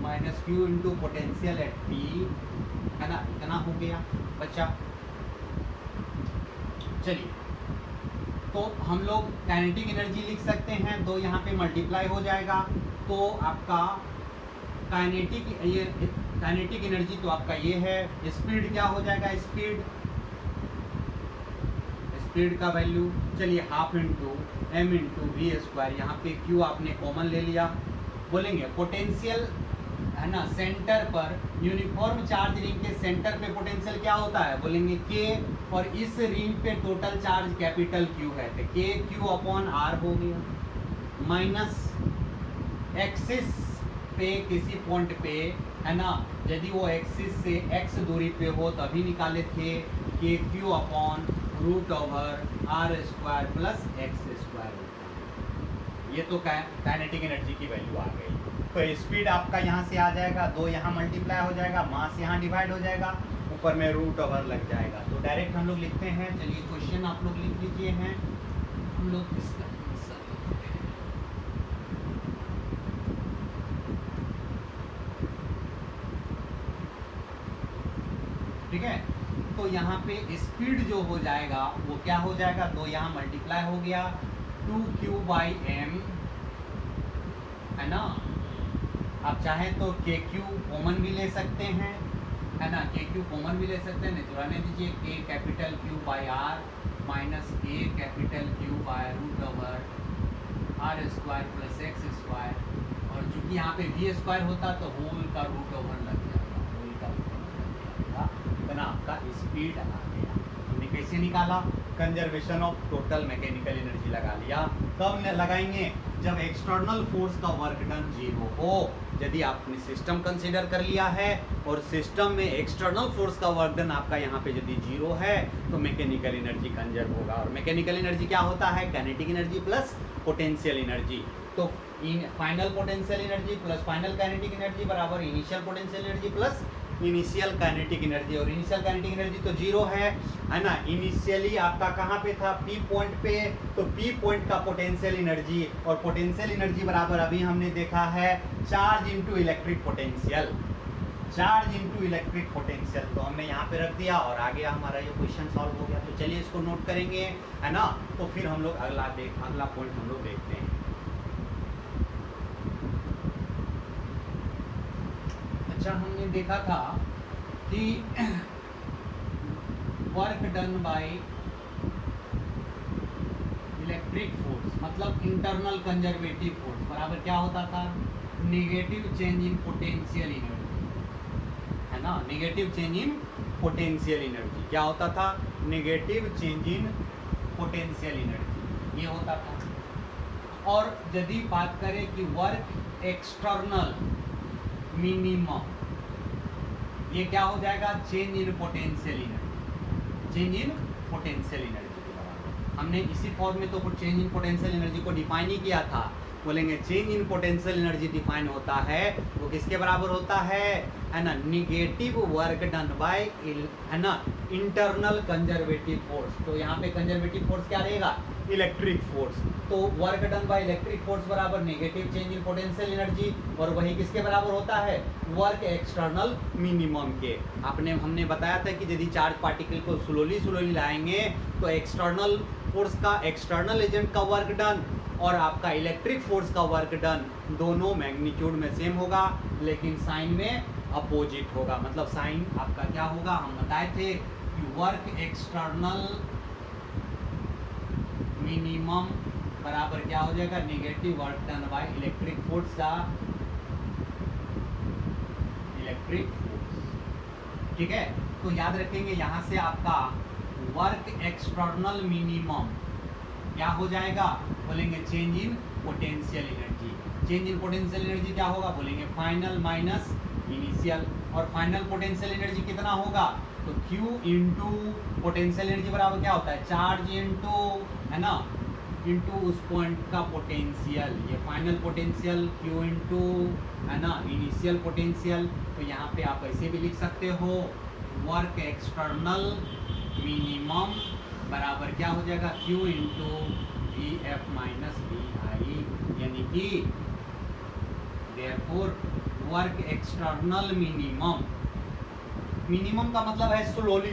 minus q into potential at P, है ना, इतना हो गया बच्चा। चलिए, तो हम लोग काइनेटिक एनर्जी लिख सकते हैं, तो यहाँ पे मल्टीप्लाई हो जाएगा, तो आपका काइनेटिक एनर्जी तो आपका ये है। स्पीड क्या हो जाएगा, स्पीड का वैल्यू, चलिए half into m into v square, यहाँ पे q आपने कॉमन ले लिया। बोलेंगे पोटेंशियल, है ना, सेंटर पर यूनिफॉर्म चार्ज रिंग के सेंटर पे पोटेंशियल क्या होता है, बोलेंगे k, और इस रिंग पे टोटल चार्ज कैपिटल Q है, तो k q अपॉन r हो गया, माइनस एक्सिस पे किसी पॉइंट पे, है ना, यदि वो एक्सिस से x दूरी पे हो तभी निकाले थे, k q upon root over r square plus x square होता है। ये तो काइनेटिक एनर्जी की वैल्यू आ गई। तो स्पीड आपका यहाँ से आ जाएगा, 2 यहाँ मल्टीप्लाई हो जाएगा, मास यहाँ डिवाइड हो जाएगा, ऊपर में रूट ओवर लग जाएगा, तो डायरेक्ट हम लोग लिखते हैं। चलिए क्वेश्चन आप लोग लिख लीजिए हैं, हम लोग इसका ठीक है। तो यहाँ पे स्पीड जो हो जाएगा वो क्या हो जाएगा, 2 यहाँ मल्टीप्लाई हो गया, 2q/m, है ना। आप चाहें तो kq कॉमन भी ले सकते हैं, है ना, kq कॉमन भी ले सकते हैं, नहीं तो रहने दीजिए, k capital Q/r minus k capital Q/रूट over r square plus x square, और चूंकि यहाँ पे v स्क्वायर होता तो होल का रूट ओवर लग जाएगा, होल का रूट ओवर लग जाएगा, इतना आपका स्पीड आ गया। हमने कैसे निकाला, conservation of total mechanical energy लगा लिया। कब लगाएंगे, जब एक्सटर्नल फोर्स का वर्क डन 0 हो। यदि आपने सिस्टम कंसीडर कर लिया है और सिस्टम में एक्सटर्नल फोर्स का वर्क डन आपका यहाँ पे यदि 0 है तो मैकेनिकल एनर्जी कंजर्व होगा। और मैकेनिकल एनर्जी क्या होता है, kinetic energy plus potential energy. तो final potential energy plus final kinetic energy बराबर initial potential energy plus initial kinetic energy. और इनिशियल काइनेटिक एनर्जी तो 0 है ना। इनिशियली आपका कहाँ पे था, P पॉइंट पे, तो P पॉइंट का पोटेंशियल एनर्जी, और पोटेंशियल एनर्जी बराबर अभी हमने देखा है charge into electric potential, charge into electric potential. तो हमने यहाँ पे रख दिया और आ गया हमारा ये क्वेश्चन सॉल्व हो गया। तो चलिए इसको नोट करेंगे, है ना। तो फिर हम लोग अगला पॉइंट हम लोग देखते हैं। अच्छा, हमने देखा था कि work done by electric force मतलब इंटरनल कंजर्वेटिव फोर्स बराबर क्या होता था, negative change in potential energy, है ना। Negative change in potential energy क्या होता था, negative change in potential energy ये होता था। और यदि बात करें कि वर्क एक्सटर्नल मिनिमम, ये क्या हो जाएगा, change in potential energy, change in potential energy के बराबर। हमने इसी फॉर्म में तो चेंज इन पोटेंशियल एनर्जी को डिफाइन ही किया था। बोलेंगे change in potential energy define होता है वो किसके बराबर होता है ना, निगेटिव वर्क डन बाय, है ना, इंटरनल कंजर्वेटिव फोर्स। तो यहाँ पे कंजर्वेटिव फोर्स क्या रहेगा, इलेक्ट्रिक फोर्स। तो work done by electric force बराबर negative change in potential energy, और वही किसके बराबर होता है, वर्क एक्सटर्नल मिनिमम के। हमने बताया था कि यदि चार्ज पार्टिकल को स्लोली लाएंगे तो एक्सटर्नल फोर्स का, एक्सटर्नल एजेंट का वर्क डन और आपका इलेक्ट्रिक फोर्स का वर्क डन दोनों मैग्नीट्यूड में सेम होगा, लेकिन साइन में अपोजिट होगा। मतलब साइन आपका क्या होगा, हम बताए थे कि वर्क एक्सटर्नल मिनिमम बराबर क्या हो जाएगा, negative work done by electric force का इलेक्ट्रिक फोर्स। ठीक है, तो याद रखेंगे यहाँ से आपका वर्क एक्सटर्नल मिनिमम क्या हो जाएगा, बोलेंगे change in potential energy. Change in potential energy क्या होगा, बोलेंगे फाइनल माइनस इनिशियल, और फाइनल पोटेंशियल एनर्जी कितना होगा, तो Q इंटू पोटेंशियल एनर्जी बराबर क्या होता है, चार्ज इंटू, है ना, इंटू उस पॉइंट का पोटेंशियल। ये फाइनल पोटेंशियल Q इंटू, है ना, इनिशियल पोटेंशियल। तो यहाँ पे आप ऐसे भी लिख सकते हो, वर्क एक्सटर्नल मिनिमम बराबर क्या हो जाएगा, Q into VF minus VI, यानी कि therefore work external minimum, minimum का मतलब है स्लोली,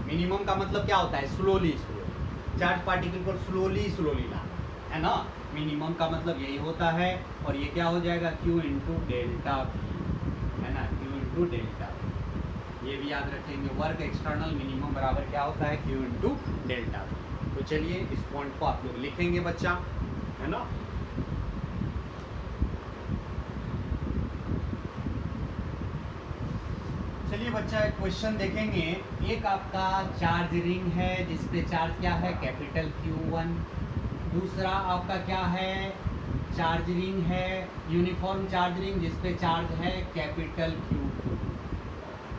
मिनिमम का मतलब क्या होता है, स्लोली चार्ज पार्टिकल को स्लोली लाना, है ना, मिनिमम का मतलब यही होता है। और ये क्या हो जाएगा, Q इंटू डेल्टा V, है ना, Q इंटू डेल्टा V। ये भी याद रखेंगे, वर्क एक्सटर्नल मिनिमम बराबर क्या होता है, Q इंटू डेल्टा V। तो चलिए इस पॉइंट को आप लोग लिखेंगे बच्चा, है ना। चलिए बच्चा एक क्वेश्चन देखेंगे। एक आपका चार्ज रिंग है जिसपे चार्ज क्या है, कैपिटल Q1। दूसरा आपका क्या है, चार्ज रिंग है, यूनिफॉर्म चार्ज रिंग जिसपे चार्ज है कैपिटल Q2,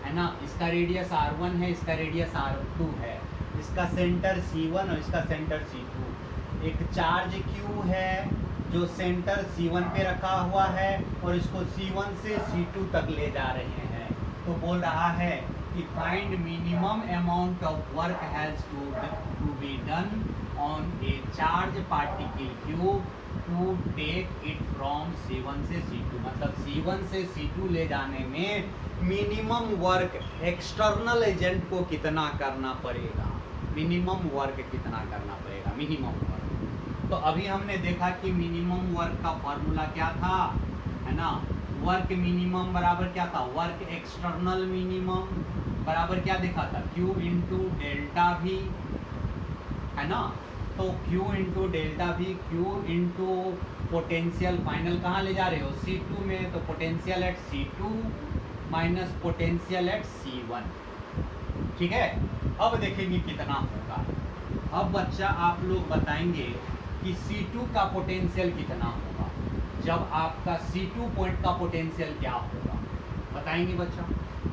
है ना। इसका रेडियस R1 है, इसका रेडियस R2 है, इसका सेंटर C1 और इसका सेंटर C2। एक चार्ज Q है जो सेंटर C1 पे रखा हुआ है और इसको C1 से C2 तक ले जा रहे हैं। तो बोल रहा है कि find minimum amount of work has to be done on a charge particle Q to take it from C1 से C2। मतलब C1 से C2 ले जाने में मिनिमम वर्क एक्सटर्नल एजेंट को कितना करना पड़ेगा, मिनिमम वर्क कितना करना पड़ेगा, मिनिमम वर्क। तो अभी हमने देखा कि मिनिमम वर्क का फॉर्मूला क्या था, है ना, वर्क मिनिमम बराबर क्या था, वर्क एक्सटर्नल मिनिमम बराबर क्या देखा था, Q इंटू डेल्टा V, है ना। तो Q into delta V, Q into potential final कहाँ ले जा रहे हो, C2 में, तो potential at C2 minus potential at C1। ठीक है, अब देखेंगे कितना होगा। अब बच्चा आप लोग बताएंगे कि C2 का पोटेंशियल कितना होगा जब आपका C2 पॉइंट का पोटेंशियल क्या होगा, बताएंगे बच्चा।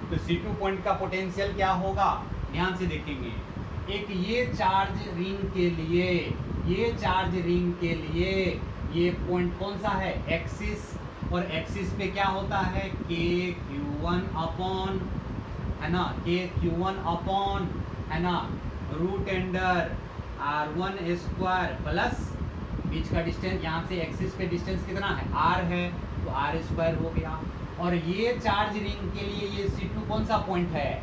तो C2 पॉइंट का पोटेंशियल क्या होगा, ध्यान से देखेंगे। एक ये चार्ज रिंग के लिए, ये चार्ज रिंग के लिए ये पॉइंट कौन सा है, एक्सिस, और एक्सिस पे क्या होता है, KQ1 अपॉन, है ना, KQ1 अपॉन, है ना, root under R1 square plus बीच का डिस्टेंस, यहाँ से एक्सिस पे डिस्टेंस कितना है, R है, तो R स्क्वायर हो गया। और ये चार्ज रिंग के लिए ये C2 कौन सा पॉइंट है,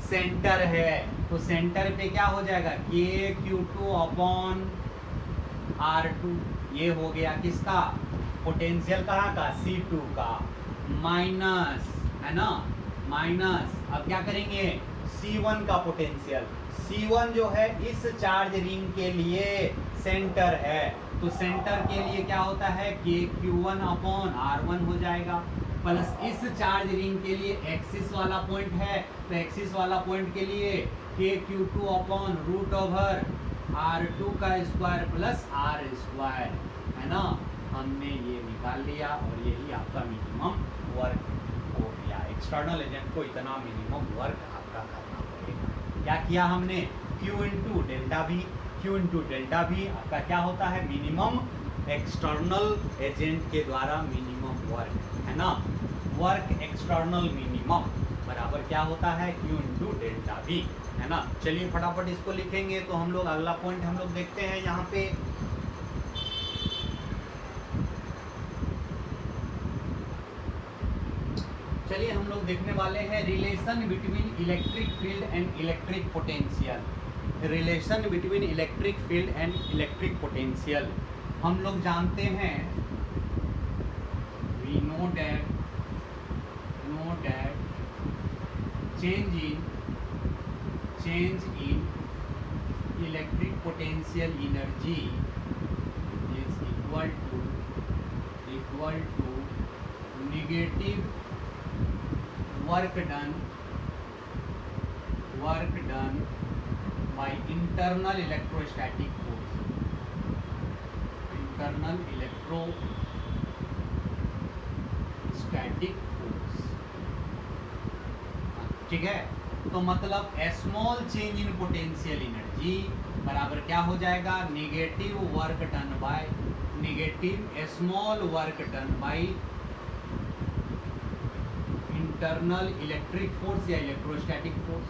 सेंटर है, तो सेंटर पे क्या हो जाएगा, KQ2 अपॉन R2। ये हो गया किसका, पोटेंशियल कहाँ का, C2 का, माइनस, है ना, माइनस, अब क्या करेंगे, C1 का पोटेंशियल। C1 जो है इस चार्ज रिंग के लिए सेंटर है, तो सेंटर के लिए क्या होता है, KQ1 अपॉन R1 हो जाएगा, प्लस इस चार्ज रिंग के लिए एक्सिस वाला पॉइंट है, तो एक्सिस वाला पॉइंट के लिए KQ2 upon root over R2 का स्क्वायर प्लस R स्क्वायर, है ना। हमने ये निकाल लिया और यही आपका मिनिमम वर्क हो गया। एक्सटर्नल एजेंट को इतना मिनिमम वर्क आपका करना पड़ेगा। क्या किया हमने, Q into delta V, Q into delta V आपका क्या होता है, मिनिमम एक्सटर्नल एजेंट के द्वारा मिनिमम वर्क, है ना, वर्क एक्सटर्नल मिनिमम बराबर क्या होता है Q इंटू डेल्टा V, है ना। चलिए फटाफट इसको लिखेंगे। तो हम लोग अगला पॉइंट हम लोग देखते हैं यहाँ पे। चलिए हम लोग देखने वाले हैं relation between electric field and electric potential. Relation between electric field and electric potential हम लोग जानते हैं, we know that change in electric potential energy is equal to negative work done by internal electrostatic force, ठीक है। तो मतलब small change in potential energy बराबर क्या हो जाएगा, negative small work done by internal electric force या electrostatic force,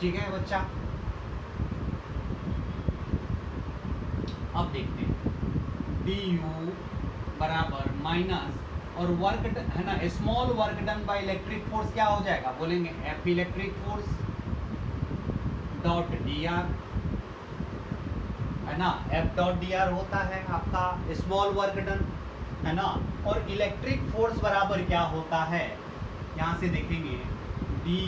ठीक है बच्चा। अब देखते हैं du बराबर माइनस और वर्क है ना, small work done by electric force क्या हो जाएगा, बोलेंगे F electric force dot dr, है ना। F डॉट dr होता है आपका स्मॉल वर्क डन, है ना। और इलेक्ट्रिक फोर्स बराबर क्या होता है, यहाँ से देखेंगे du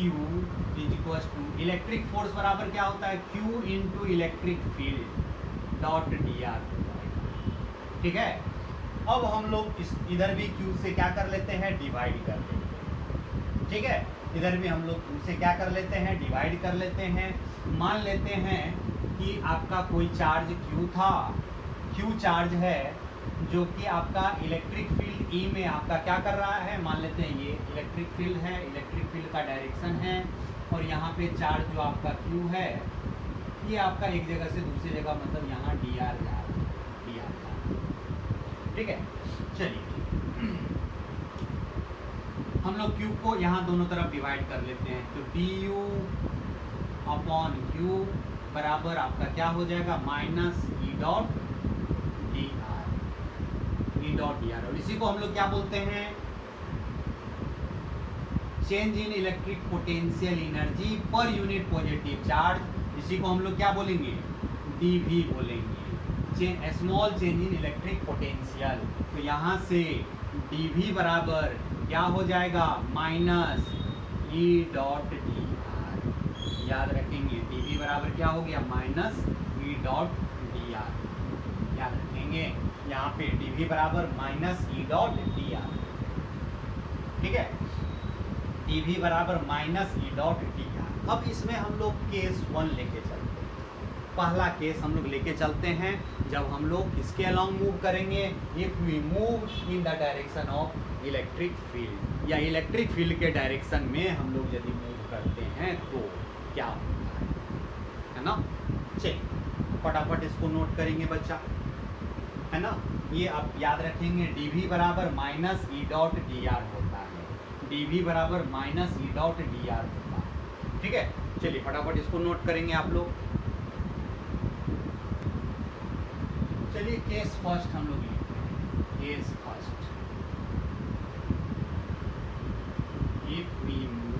is equal to electric force बराबर क्या होता है Q into electric field dot dr, ठीक है। अब हम लोग इधर भी Q से क्या कर लेते हैं, डिवाइड कर लेते हैं, ठीक है। इधर भी हम लोग Q से क्या कर लेते हैं, डिवाइड कर लेते हैं। मान लेते हैं कि आपका कोई चार्ज Q था, Q चार्ज है जो कि आपका इलेक्ट्रिक फील्ड E में आपका क्या कर रहा है, मान लेते हैं ये इलेक्ट्रिक फील्ड है, इलेक्ट्रिक फील्ड का डायरेक्शन है। और यहाँ पे चार्ज जो आपका Q है ये आपका एक जगह से दूसरी जगह मतलब यहाँ dr जा रहा है, ठीक है। चलिए हम लोग Q को यहाँ दोनों तरफ डिवाइड कर लेते हैं। तो du अपॉन Q बराबर आपका क्या हो जाएगा, माइनस E डॉट dr। और इसी को हम लोग क्या बोलते हैं, change in electric potential energy per unit positive charge. इसी को हम लोग क्या बोलेंगे, dV बोलेंगे, small change in electric potential. तो यहाँ से dV बराबर क्या हो जाएगा, माइनस E डॉट dr। याद रखेंगे dV बराबर क्या हो गया, माइनस E डॉट dr, याद रखेंगे। यहाँ पे dV बराबर माइनस E डॉट dr, ठीक है। dV बराबर माइनस E डॉट dr। अब इसमें हम लोग केस 1 लेके चलते हैं। पहला केस हम लोग लेके चलते हैं जब हम लोग किसके अलॉन्ग मूव करेंगे, if we move in the direction of electric field, या इलेक्ट्रिक फील्ड के डायरेक्शन में हम लोग यदि मूव करते हैं तो क्या होता है ना। चलिए फटाफट इसको नोट करेंगे बच्चा, है ना। ये आप याद रखेंगे dV बराबर माइनस E डॉट dr होता है, dV बराबर माइनस E डॉट dr होता है, ठीक है। चलिए फटाफट इसको नोट करेंगे आप लोग। चलिए केस फर्स्ट हम लोग लिखते हैं, case first, if we move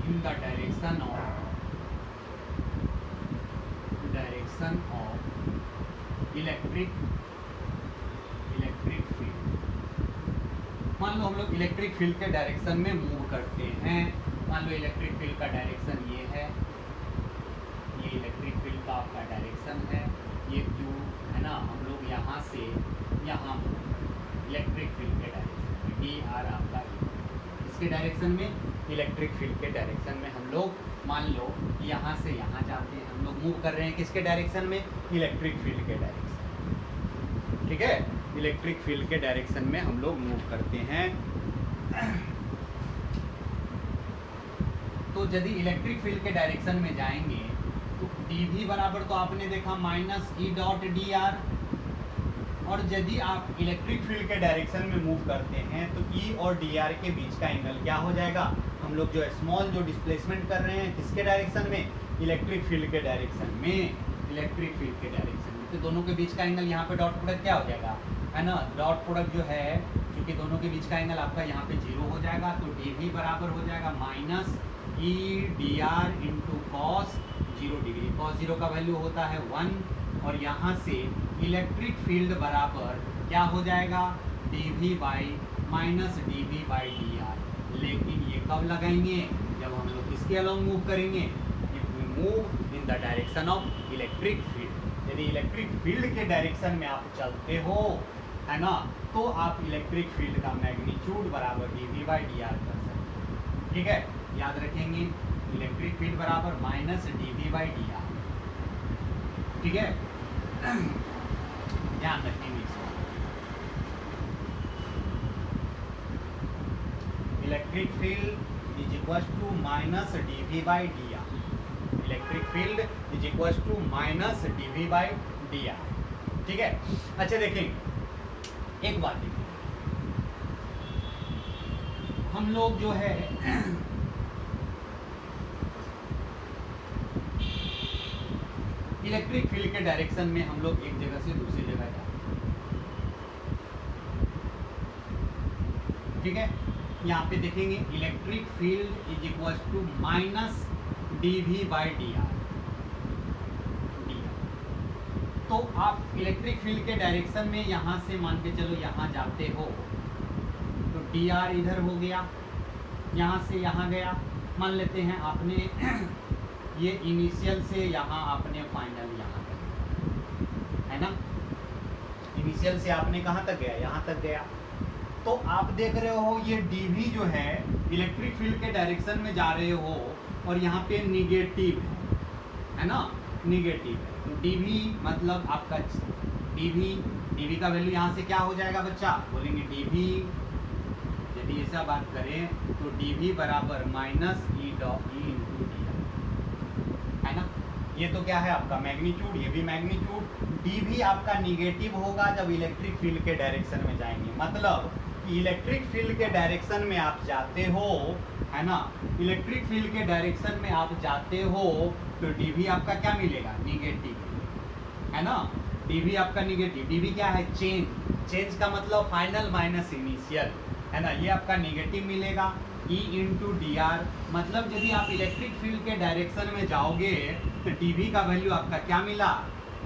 in the direction of electric field. मान लो हम लोग इलेक्ट्रिक फील्ड के डायरेक्शन में मूव करते हैं। मान लो इलेक्ट्रिक फील्ड का डायरेक्शन ये है, ये इलेक्ट्रिक फील्ड का आपका डायरेक्शन है, ये Q है ना। हम लोग यहाँ से यहाँ इलेक्ट्रिक फील्ड के डायरेक्शन में dr आपका इसके डायरेक्शन में, इलेक्ट्रिक फील्ड के डायरेक्शन में हम लोग मान लो यहाँ से यहाँ जाते हैं, हम लोग मूव कर रहे हैं किसके डायरेक्शन में, इलेक्ट्रिक फील्ड के डायरेक्शन, ठीक है। इलेक्ट्रिक फील्ड के डायरेक्शन में हम लोग मूव करते हैं। तो यदि इलेक्ट्रिक फील्ड के डायरेक्शन में जाएंगे तो dV बराबर तो आपने देखा माइनस E डॉट dr, और यदि आप इलेक्ट्रिक फील्ड के डायरेक्शन में मूव करते हैं तो ई और डी आर के बीच का एंगल क्या हो जाएगा? हम लोग जो स्मॉल जो डिस्प्लेसमेंट कर रहे हैं किसके डायरेक्शन में? इलेक्ट्रिक फील्ड के डायरेक्शन में, इलेक्ट्रिक फील्ड के डायरेक्शन में। तो दोनों के बीच का एंगल यहाँ पे डॉट प्रोडक्ट क्या हो जाएगा, है ना? डॉट प्रोडक्ट जो है क्योंकि दोनों के बीच का एंगल आपका यहाँ पे 0 हो जाएगा, तो डी भी बराबर हो जाएगा minus E D R into cos 0 degree. Cos 0 का वैल्यू होता है 1 और यहाँ से इलेक्ट्रिक फील्ड बराबर क्या हो जाएगा? D V by minus D V by D R. लेकिन ये कब लगाएंगे? जब हम लोग इसके अलॉन्ग मूव करेंगे, if we move in the direction of electric field. यदि इलेक्ट्रिक फील्ड के डायरेक्शन में आप चलते हो, है ना, तो आप इलेक्ट्रिक फील्ड का मैग्नीट्यूड बराबर D V by D R कर सकते हैं। ठीक है, याद रखेंगे इलेक्ट्रिक फील्ड बराबर minus D V by D R. ठीक है, ध्यान रखेंगे इसको। Electric field is equal to minus D V by D R. Electric field is equal to minus D V by D R. ठीक है, अच्छा देखेंगे एक बात देखिए, हम लोग जो है इलेक्ट्रिक फील्ड के डायरेक्शन में हम लोग एक जगह से दूसरी जगह जाते हैं। ठीक है, यहाँ पे देखेंगे electric field is equal to minus D V by D R. तो आप इलेक्ट्रिक फील्ड के डायरेक्शन में यहाँ से मान के चलो यहाँ जाते हो तो डी आर इधर हो गया, यहाँ से यहाँ गया। मान लेते हैं आपने ये इनिशियल से यहाँ आपने फाइनल यहाँ तक, है ना? इनिशियल से आपने कहाँ तक गया? यहाँ तक गया। तो आप देख रहे हो ये डी वी जो है इलेक्ट्रिक फील्ड के डायरेक्शन में जा रहे हो और यहाँ पे निगेटिव है ना, निगेटिव है। तो डी वी मतलब आपका डी वी का वैल्यू यहाँ से क्या हो जाएगा बच्चा? बोलेंगे डी वी, यदि ऐसा बात करें तो डी वी बराबर minus E into D R, है ना? ये तो क्या है आपका मैग्नीट्यूड, ये भी मैग्नीट्यूड। डी भी आपका निगेटिव होगा जब इलेक्ट्रिक फील्ड के डायरेक्शन में जाएंगे। मतलब कि इलेक्ट्रिक फील्ड के डायरेक्शन में आप जाते हो, है ना, इलेक्ट्रिक फील्ड के डायरेक्शन में आप जाते हो तो डी भी आपका क्या मिलेगा? निगेटिव, है ना? डी भी आपका निगेटिव। डी भी क्या है? चेंज। चेंज का मतलब फाइनल माइनस इनिशियल, है ना? ये आपका निगेटिव मिलेगा। ई इंटू डी आर मतलब यदि आप इलेक्ट्रिक फील्ड के डायरेक्शन में जाओगे तो डी वी का वैल्यू आपका क्या मिला?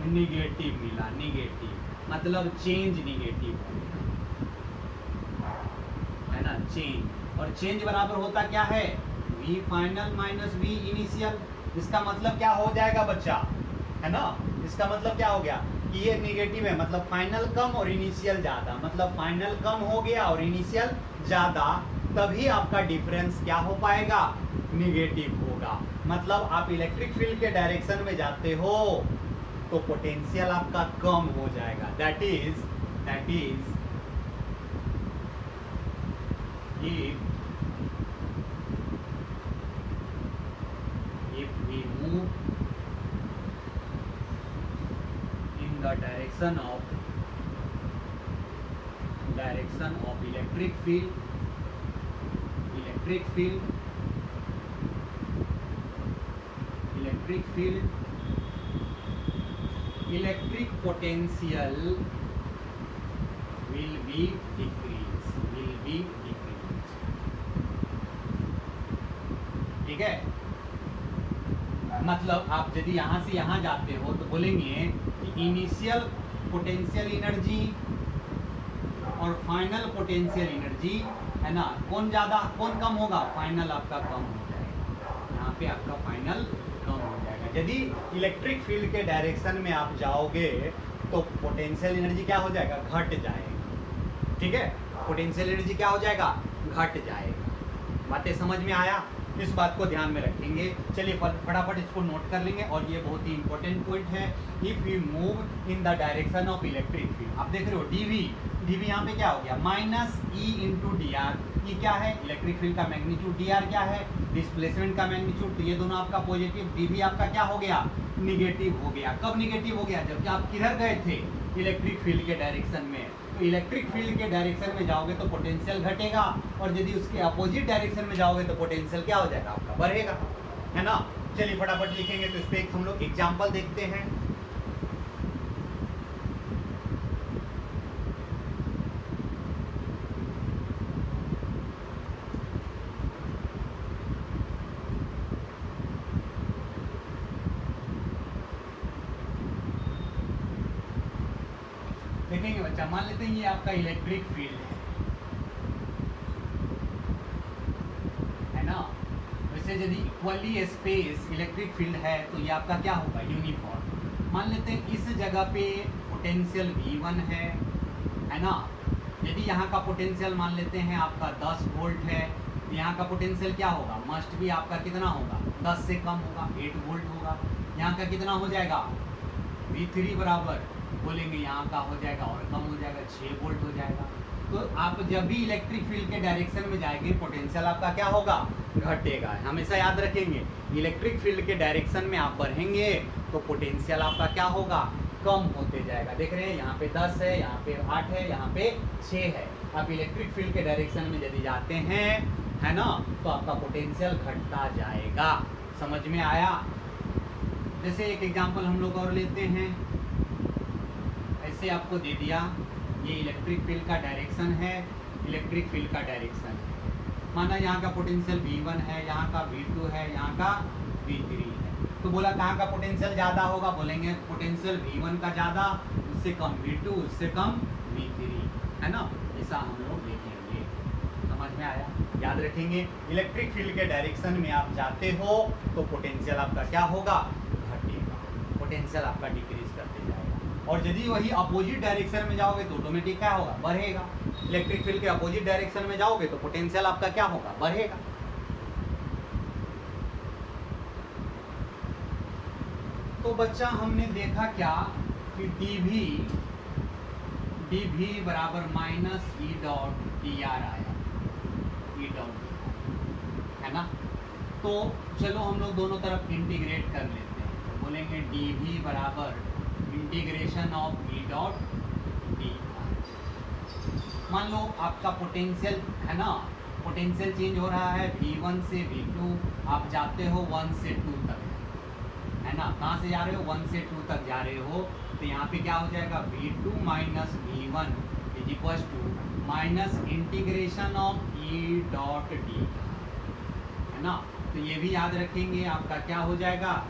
निगेटिव मिला। निगेटिव मतलब चेंज निगेटिव, है ना? चेंज। और चेंज बराबर होता क्या है? V final minus V initial. इसका मतलब क्या हो जाएगा बच्चा, है ना? इसका मतलब क्या हो गया कि ये निगेटिव है, मतलब फाइनल कम और इनिशियल ज़्यादा। मतलब फाइनल कम हो गया और इनिशियल ज़्यादा, तभी आपका डिफरेंस क्या हो पाएगा? निगेटिव होगा। मतलब आप इलेक्ट्रिक फील्ड के डायरेक्शन में जाते हो तो पोटेंशियल आपका कम हो जाएगा। That is if we move in the direction of electric field electric potential will be decreased। ठीक है, मतलब आप यदि यहाँ से यहाँ जाते हो तो बोलेंगे कि इनिशियल पोटेंशियल एनर्जी और फाइनल पोटेंशियल एनर्जी, है ना, कौन ज़्यादा कौन कम होगा? फाइनल आपका कम हो जाएगा। यहाँ पे आपका फाइनल कम हो जाएगा। यदि इलेक्ट्रिक फील्ड के डायरेक्शन में आप जाओगे तो पोटेंशियल एनर्जी क्या हो जाएगा? घट जाएगा। ठीक है, पोटेंशियल एनर्जी क्या हो जाएगा? घट जाएगा। बातें समझ में आया? इस बात को ध्यान में रखेंगे। चलिए फटाफट इसको नोट कर लेंगे और ये बहुत ही इंपॉर्टेंट पॉइंट है। If we move in the direction of electric field, आप देख रहे हो डी वी यहाँ पे क्या हो गया? Minus E into D R. ये क्या है? इलेक्ट्रिक फील्ड का मैग्नीट्यूड। डी आर क्या है? डिस्प्लेसमेंट का मैग्नीट्यूड। तो ये दोनों आपका पॉजिटिव, डी वी आपका क्या हो गया? निगेटिव हो गया। कब निगेटिव हो गया? जबकि आप किधर गए थे? इलेक्ट्रिक फील्ड के डायरेक्शन में। तो इलेक्ट्रिक फील्ड के डायरेक्शन में जाओगे तो पोटेंशियल घटेगा, और यदि उसके अपोजिट डायरेक्शन में जाओगे तो पोटेंशियल क्या हो जाएगा आपका, बढ़ेगा, है ना। चलिए फटाफट लिखेंगे। तो इस पे एक हम लोग एग्जाम्पल देखते हैं। देखेंगे बच्चा, मान लेते हैं ये आपका इलेक्ट्रिक फील्ड है ना। वैसे यदि इक्वली स्पेस इलेक्ट्रिक फील्ड है तो ये आपका क्या होगा, यूनिफॉर्म। मान लेते हैं इस जगह पे पोटेंशियल V1 है ना। यदि यहाँ का पोटेंशियल मान लेते हैं आपका 10 वोल्ट है, तो यहाँ का पोटेंशियल क्या होगा, मस्ट भी आपका कितना होगा, 10 से कम होगा, 8 वोल्ट होगा। यहाँ का कितना हो जाएगा, V3 बराबर बोलेंगे यहाँ का हो जाएगा और कम हो जाएगा, 6 वोल्ट हो जाएगा। तो आप जब भी इलेक्ट्रिक फील्ड के डायरेक्शन में जाएंगे पोटेंशियल आपका क्या होगा, घटेगा। हमेशा याद रखेंगे, इलेक्ट्रिक फील्ड के डायरेक्शन में आप बढ़ेंगे तो पोटेंशियल आपका क्या होगा, कम होते जाएगा। देख रहे हैं यहाँ पे 10 है, यहाँ पे 8 है, यहाँ पे 6 है। आप इलेक्ट्रिक फील्ड के डायरेक्शन में यदि जाते हैं, है ना, तो आपका पोटेंशियल घटता जाएगा। समझ में आया। जैसे एक एग्जांपल हम लोग और लेते हैं। ऐसे आपको दे दिया, ये इलेक्ट्रिक फील्ड का डायरेक्शन है, इलेक्ट्रिक फील्ड का डायरेक्शन है। माना यहाँ का पोटेंशियल V1 है, यहाँ का V2 है, यहाँ का V3 है। तो बोला कहाँ का पोटेंशियल ज़्यादा होगा, बोलेंगे पोटेंशियल V1 का ज़्यादा, उससे कम V2, उससे कम V3, है ना। ऐसा हम लोग देखेंगे। समझ में आया। याद रखेंगे, इलेक्ट्रिक फील्ड के डायरेक्शन में आप जाते हो तो पोटेंशियल आपका क्या होगा, घटेगा। पोटेंशियल आपका डिक्रीज करते जाएगा। और यदि वही अपोजिट डायरेक्शन में जाओगे तो ऑटोमेटिक क्या होगा, बढ़ेगा। इलेक्ट्रिक फील्ड के अपोजिट डायरेक्शन में जाओगे तो पोटेंशियल आपका क्या होगा, बढ़ेगा। तो बच्चा हमने देखा क्या कि dv बराबर माइनस E डॉट dr आया, E डॉट है ना। तो चलो हम लोग दोनों तरफ इंटीग्रेट कर लेते हैं। तो बोलेंगे dv बराबर integration of E dot dr। मान लो आपका पोटेंशियल है ना, पोटेंशियल चेंज हो रहा है V1 से V2, आप जाते हो 1 से 2 तक, है ना। कहाँ से जा रहे हो, 1 से 2 तक जा रहे हो। तो यहाँ पे क्या हो जाएगा, V2 minus V1 is equal to minus integration of E dot D, है ना। तो ये भी याद रखेंगे, आपका क्या हो जाएगा,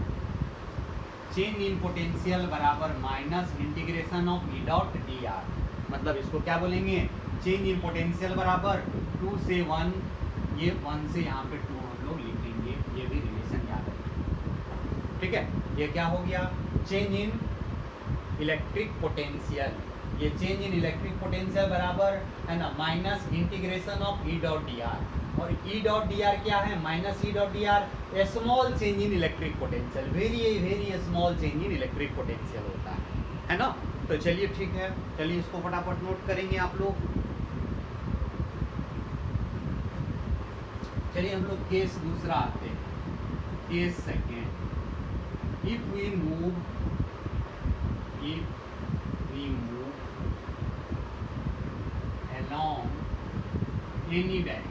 चेंज इन पोटेंशियल बराबर minus integration of E dot D are. मतलब इसको क्या बोलेंगे, चेंज इन पोटेंशियल बराबर 2 से 1, ये 1 से यहाँ पे 2 हम लोग लिखेंगे। ये भी रिलेशन याद रखेंगे, ठीक है। ये क्या हो गया, चेंज इन इलेक्ट्रिक पोटेंशियल। ये चेंज इन इलेक्ट्रिक पोटेंशियल बराबर है ना minus integration of E dot D are. और E डॉट डी आर क्या है, minus E dot D are small change in electric potential, very small change in electric potential होता है ना। तो चलिए ठीक है, चलिए इसको फटाफट नोट करेंगे आप लोग। चलिए हम लोग केस दूसरा आते हैं, case second. If we move along any direction,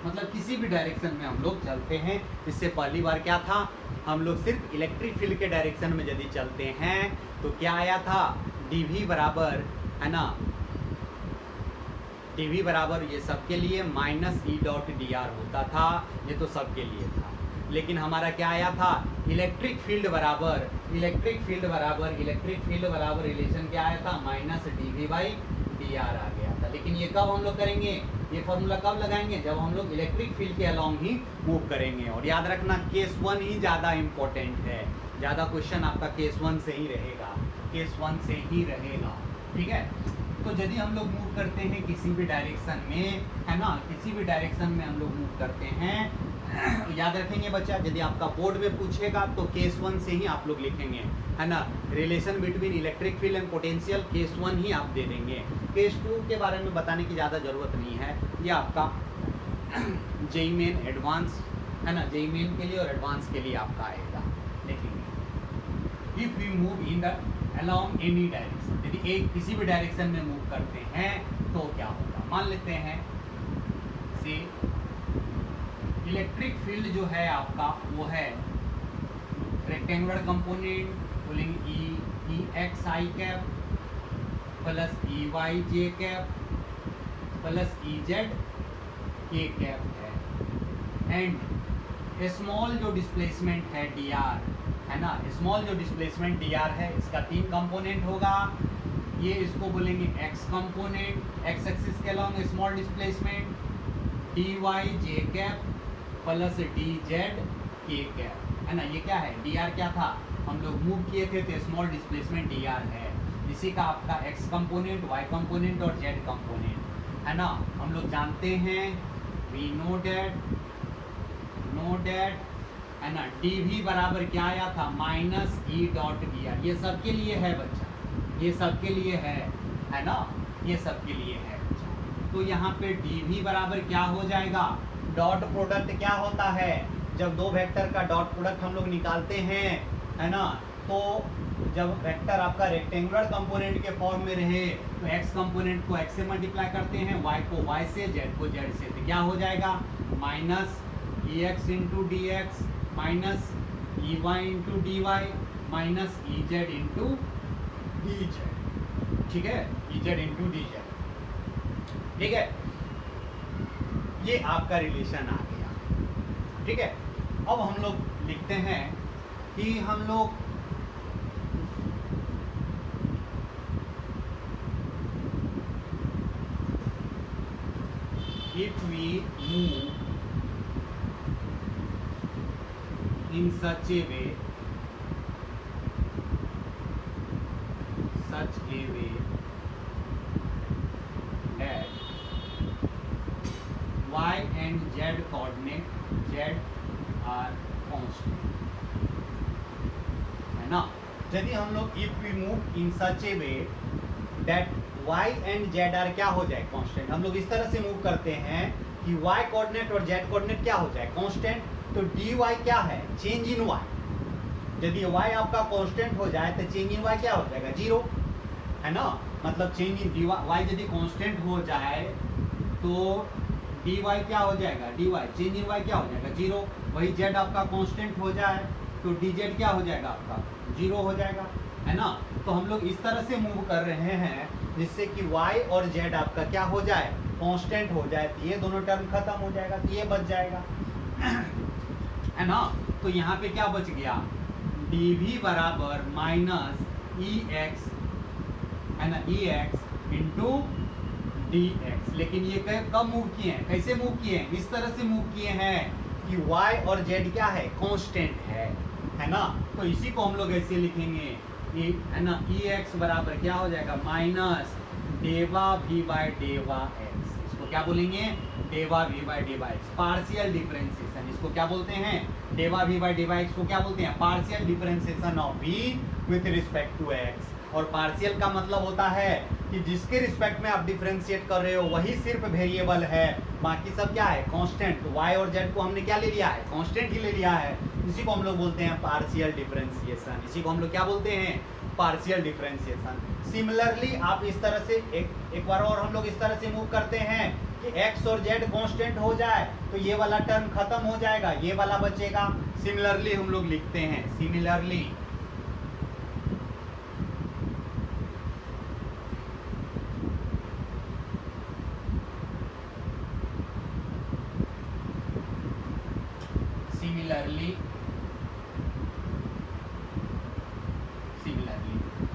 मतलब किसी भी डायरेक्शन में हम लोग चलते हैं। इससे पहली बार क्या था, हम लोग सिर्फ इलेक्ट्रिक फील्ड के डायरेक्शन में यदि चलते हैं तो क्या आया था, dv बराबर है ना, dv बराबर ये सबके लिए minus E dot D are होता था। ये तो सबके लिए था, लेकिन हमारा क्या आया था, इलेक्ट्रिक फील्ड बराबर रिलेशन क्या आया था, minus dv by D r आ गया था। लेकिन ये कब हम लोग करेंगे, ये फॉर्मूला कब लगाएंगे, जब हम लोग इलेक्ट्रिक फील्ड के अलॉन्ग ही मूव करेंगे। और याद रखना केस 1 ही ज़्यादा इम्पोर्टेंट है, ज़्यादा क्वेश्चन आपका केस 1 से ही रहेगा, ठीक है। तो यदि हम लोग मूव करते हैं किसी भी डायरेक्शन में, है ना, किसी भी डायरेक्शन में हम लोग मूव करते हैं, याद रखेंगे बच्चा, यदि आपका बोर्ड में पूछेगा तो केस 1 से ही आप लोग लिखेंगे, है ना। Relation between electric field and potential case 1 ही आप दे देंगे। केस 2 के बारे में बताने की ज़्यादा ज़रूरत नहीं है, ये आपका जेई मेन एडवांस, है ना, जेई मेन के लिए और एडवांस के लिए आपका आएगा, देखेंगे। If we move in the along any direction, यदि एक किसी भी डायरेक्शन में मूव करते हैं तो क्या होगा। मान लेते हैं से इलेक्ट्रिक फील्ड जो है आपका वो है rectangular component pulling E x i cap plus E Y j cap plus E Z k cap है, एंड स्मॉल जो डिस्प्लेसमेंट है डी आर है ना, स्मॉल जो डिस्प्लेसमेंट डी आर है इसका 3 कंपोनेंट होगा। ये इसको बोलेंगे एक्स कंपोनेंट, एक्स एक्सिस के along small displacement d y j cap plus d z k cap है ना। ये क्या है, डी आर क्या था, हम लोग मूव किए थे तो स्मॉल डिस्प्लेसमेंट डी आर है, इसी का आपका एक्स कंपोनेंट, वाई कंपोनेंट और जेड कंपोनेंट है ना। हम लोग जानते हैं वी नो डेट है ना, डी भी बराबर क्या आया था minus E dot D are. ये सबके लिए है बच्चा, ये सबके लिए है ना, ये सबके लिए है बच्चा। तो यहाँ पे डी भी बराबर क्या हो जाएगा, डॉट प्रोडक्ट क्या होता है, जब दो वेक्टर का डॉट प्रोडक्ट हम लोग निकालते हैं है ना, तो जब वेक्टर आपका रेक्टेंगुलर कंपोनेंट के फॉर्म में रहे तो एक्स कंपोनेंट को एक्स से मल्टीप्लाई करते हैं, वाई को वाई से, जेड को जेड से, तो क्या हो जाएगा minus e x into d x minus e y into d y minus e z into d z. ठीक है, e z into d z. ठीक है, ये आपका रिलेशन आ गया। ठीक है, अब हम लोग लिखते हैं कि हम लोग if we move in such a way that y and z coordinate z are constant है ना। यदि हम लोग if we move in such a way that y and z are क्या हो जाए कांस्टेंट, हम लोग इस तरह से मूव करते हैं कि y कोऑर्डिनेट और z कोऑर्डिनेट क्या हो जाए कांस्टेंट, तो dy क्या है चेंज इन y। यदि y आपका कांस्टेंट हो जाए तो चेंज इन y क्या हो जाएगा 0 है ना, मतलब चेंज इन y यदि कांस्टेंट हो जाए तो dy क्या हो जाएगा, dy चेंज इन y क्या हो जाएगा 0। वही z आपका कांस्टेंट हो जाए तो dz क्या हो जाएगा आपका 0 हो जाएगा है ना। तो हम लोग इस तरह से मूव कर रहे हैं जिससे कि y और z आपका क्या हो जाए कांस्टेंट हो जाए, तो ये दोनों टर्म खत्म हो जाएगा, तो ये बच जाएगा है ना। तो यहाँ पे क्या बच गया dv बराबर माइनस ई एक्स है ना, ई एक्स इंटू डी एक्स। लेकिन ये कब मूव किए हैं, कैसे मूव किए हैं, इस तरह से मूव किए हैं कि y और z क्या है कांस्टेंट है ना। तो इसी को हम लोग ऐसे लिखेंगे है ना, ई एक्स बराबर क्या हो जाएगा माइनस डेवा वी बाई डेवा एक्स, इसको क्या बोलेंगे डेवा वी बाई डेवा एक्स, पार्शियल डिफरेंशिएशन इसको क्या बोलते हैं, डेवा वी बाई डेवा एक्स को क्या बोलते हैं partial differentiation of v with respect to x। और पार्शियल का मतलब होता है कि जिसके रिस्पेक्ट में आप डिफरेंशिएट कर रहे हो वही सिर्फ वेरिएबल है, बाकी सब क्या है कांस्टेंट। तो y और z को हमने क्या ले लिया है कांस्टेंट ही ले लिया है, इसी को हम लोग बोलते हैं पार्शियल डिफरेंशिएशन, इसी को हम लोग क्या बोलते हैं पार्शियल डिफरेंशिएशन। सिमिलरली आप इस तरह से एक बार और हम लोग इस तरह से मूव करते हैं कि x और z कांस्टेंट हो जाए तो ये वाला टर्म खत्म हो जाएगा, ये वाला बचेगा। सिमिलरली हम लोग लिखते हैं सिमिलरली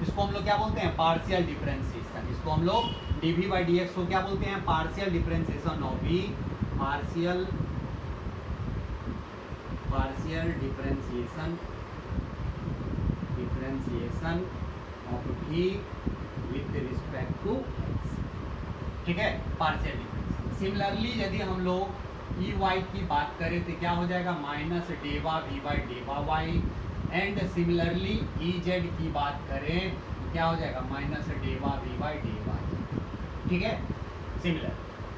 इसको हम लोग क्या बोलते हैं पार्शियल डिफरेंशिएशन, इसको हम लोग dv बाई dx को क्या बोलते हैं partial differentiation of v, partial differentiation of v with respect to x। ठीक है, पार्शियल डिफरेंशिएशन। सिमिलरली यदि हम लोग ई वाई की बात करें तो क्या हो जाएगा माइनस डेवा वी बाई डेवा y, and similarly e z की बात करें तो क्या हो जाएगा माइनस डेवा वी बाई डेवा। ठीक है, सिमिलर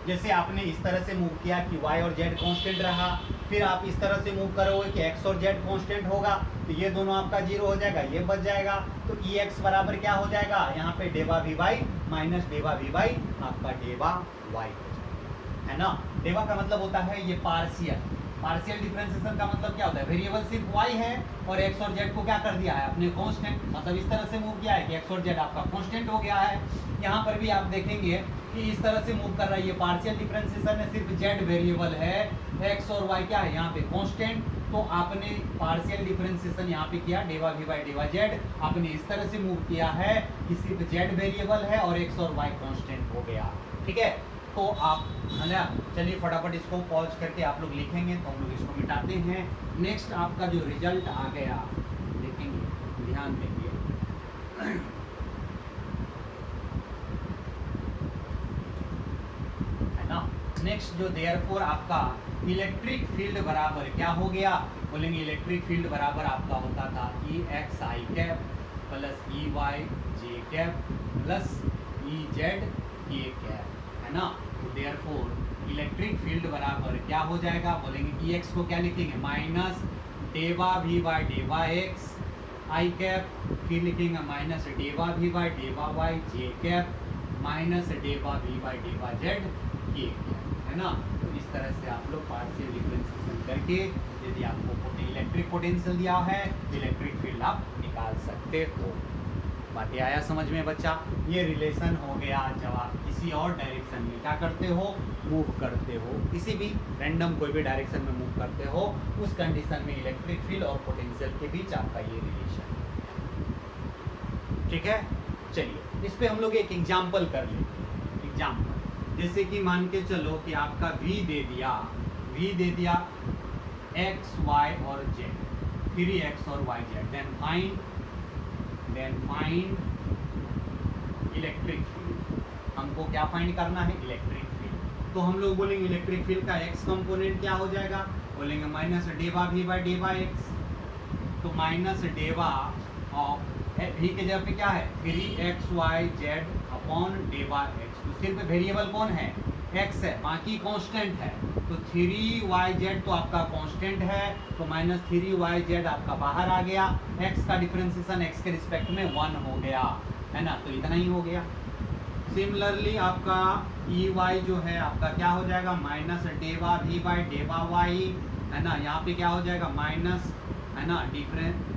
जैसे आपने इस तरह से मूव किया कि y और z कांस्टेंट रहा, फिर आप इस तरह से मूव करोगे कि x और z कांस्टेंट होगा, तो ये दोनों आपका जीरो हो जाएगा, ये बच जाएगा। तो ex बराबर क्या हो जाएगा, यहाँ पे डेवा vy माइनस डेवा vy आपका डेवा y हो जाएगा, है ना। डेवा का मतलब होता है ये पार्शियल डिफरेंशिएशन का मतलब क्या होता है, वेरिएबल सिर्फ y है और x और z को क्या कर दिया है अपने कांस्टेंट, मतलब इस तरह से मूव किया है कि x और z आपका कांस्टेंट हो गया है। यहाँ पर भी आप देखेंगे कि इस तरह से मूव कर रहा है, ये पार्शियल डिफरेंशिएशन है, सिर्फ z वेरिएबल है, x और y क्या है यहाँ पे कांस्टेंट। तो आपने पार्शियल डिफरेंशिएशन यहाँ पे किया डेवा v बाई डेवा z, आपने इस तरह से मूव किया है कि सिर्फ z वेरिएबल है और x और y कांस्टेंट हो गया, ठीक है। तो आप, है ना, चलिए फटाफट इसको पॉज करके आप लोग लिखेंगे, तो हम लोग इसको मिटाते हैं। नेक्स्ट आपका जो रिजल्ट आ गया देखेंगे, ध्यान देंगे, है ना। नेक्स्ट जो देयरफॉर आपका इलेक्ट्रिक फील्ड बराबर क्या हो गया, बोलेंगे इलेक्ट्रिक फील्ड बराबर आपका होता था ई x i cap plus E Y j cap plus E Z k cap, है ना। तो देयरफॉर इलेक्ट्रिक फील्ड बराबर क्या हो जाएगा, बोलेंगे ई एक्स को क्या लिखेंगे माइनस डेवा वी बाई डेवा एक्स आई कैप, फिर लिखेंगे माइनस डेवा वी बाई डेवा वाई जे कैप माइनस डेवा वी बाई डेवा जेड के कैप, है ना। तो इस तरह से आप लोग पार्शियल डिफरेंशिएशन करके यदि आपको इलेक्ट्रिक पोटेंशियल दिया है तो इलेक्ट्रिक फील्ड आप निकाल सकते हो। बातें आया समझ में बच्चा, ये रिलेशन हो गया जब आप किसी और डायरेक्शन में क्या करते हो, मूव करते हो, किसी भी रैंडम कोई भी डायरेक्शन में मूव करते हो, उस कंडीशन में इलेक्ट्रिक फील्ड और पोटेंशियल के बीच आपका ये रिलेशन, ठीक है। चलिए इस पे हम लोग एक एग्जाम्पल कर लेते हैं। एग्जाम्पल जैसे कि मान के चलो कि आपका v दे दिया x y और z, 3x और y z, then find electric field. हमको क्या फाइंड करना है, इलेक्ट्रिक फील्ड। तो हम लोग बोलेंगे इलेक्ट्रिक फील्ड का x कंपोनेंट क्या हो जाएगा, बोलेंगे माइनस डेवा v बाई डेवा x, तो माइनस डेवा ऑफ v के जगह पे क्या है 3xyz अपॉन डेवा x, तो सिर्फ वेरिएबल कौन है, x है, बाकी कांस्टेंट है। तो 3yz तो आपका कांस्टेंट है, तो माइनस 3yz आपका बाहर आ गया, x का डिफरेंशिएशन x के रिस्पेक्ट में 1 हो गया, है ना। तो इतना ही हो गया। सिमिलरली आपका ey जो है आपका क्या हो जाएगा माइनस डेवा v बाई डेवा y, है ना। यहाँ पे क्या हो जाएगा माइनस, है ना,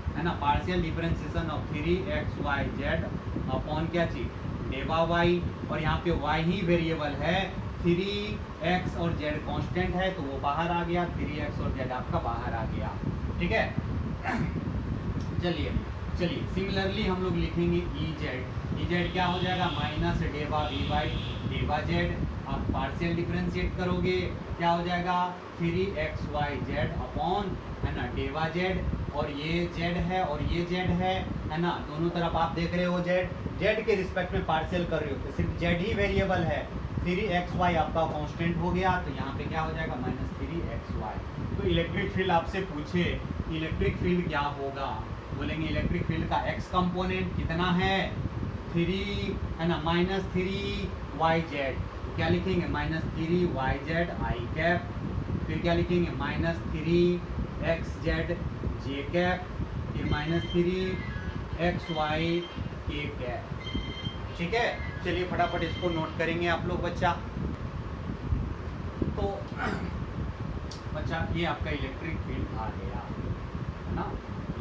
है ना, partial differentiation of 3xyz upon क्या चीज डेवा y, और यहाँ पे y ही वेरिएबल है, 3x और z कांस्टेंट है तो वो बाहर आ गया, 3x और z आपका बाहर आ गया, ठीक है। चलिए सिमिलरली हम लोग लिखेंगे Ez क्या हो जाएगा माइनस डेवा v बाई डेवा z, आप पार्शियल डिफरेंशिएट करोगे क्या हो जाएगा 3xyz अपॉन, है ना, डेवा z, और ये z है और ये z है ना, दोनों तरफ आप देख रहे हो z के रिस्पेक्ट में पार्शियल कर रहे हो, तो सिर्फ z ही वेरिएबल है, 3xy आपका कांस्टेंट हो गया, तो यहाँ पे क्या हो जाएगा माइनस 3xy। तो इलेक्ट्रिक फील्ड आपसे पूछे इलेक्ट्रिक फील्ड क्या होगा, बोलेंगे इलेक्ट्रिक फील्ड का x कंपोनेंट कितना है 3, है ना, माइनस 3yz, तो क्या लिखेंगे माइनस 3yz आई कैप, फिर क्या लिखेंगे माइनस 3xz जे कैप, फिर माइनस 3xy के कैप, ठीक है। चलिए फटाफट इसको नोट करेंगे आप लोग बच्चा। तो बच्चा ये आपका इलेक्ट्रिक फील्ड आ गया, है ना,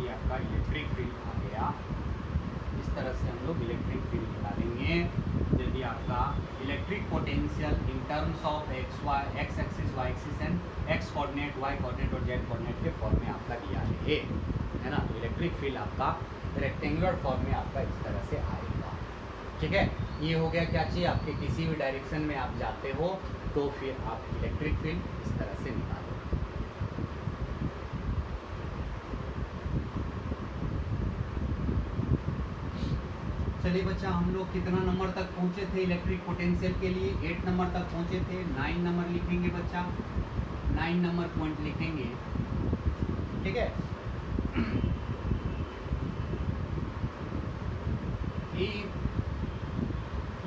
ये आपका इलेक्ट्रिक फील्ड आ गया। इस तरह से हम लोग इलेक्ट्रिक फील्ड निकालेंगे यदि आपका electric potential in terms of x axis y axis and x coordinate y coordinate और z कोऑर्डिनेट के फॉर्म में आपका दिया है ना। तो इलेक्ट्रिक फील्ड आपका रेक्टेंगुलर फॉर्म में आपका इस तरह से आएगा, ठीक है। ये हो गया क्या चाहिए, आपके किसी भी डायरेक्शन में आप जाते हो तो फिर आप इलेक्ट्रिक फील्ड इस तरह से निकालो। चलिए बच्चा हम लोग कितना नंबर तक पहुंचे थे इलेक्ट्रिक पोटेंशियल के लिए, 8 नंबर तक पहुंचे थे। 9 नंबर लिखेंगे बच्चा, 9 नंबर पॉइंट लिखेंगे, ठीक है।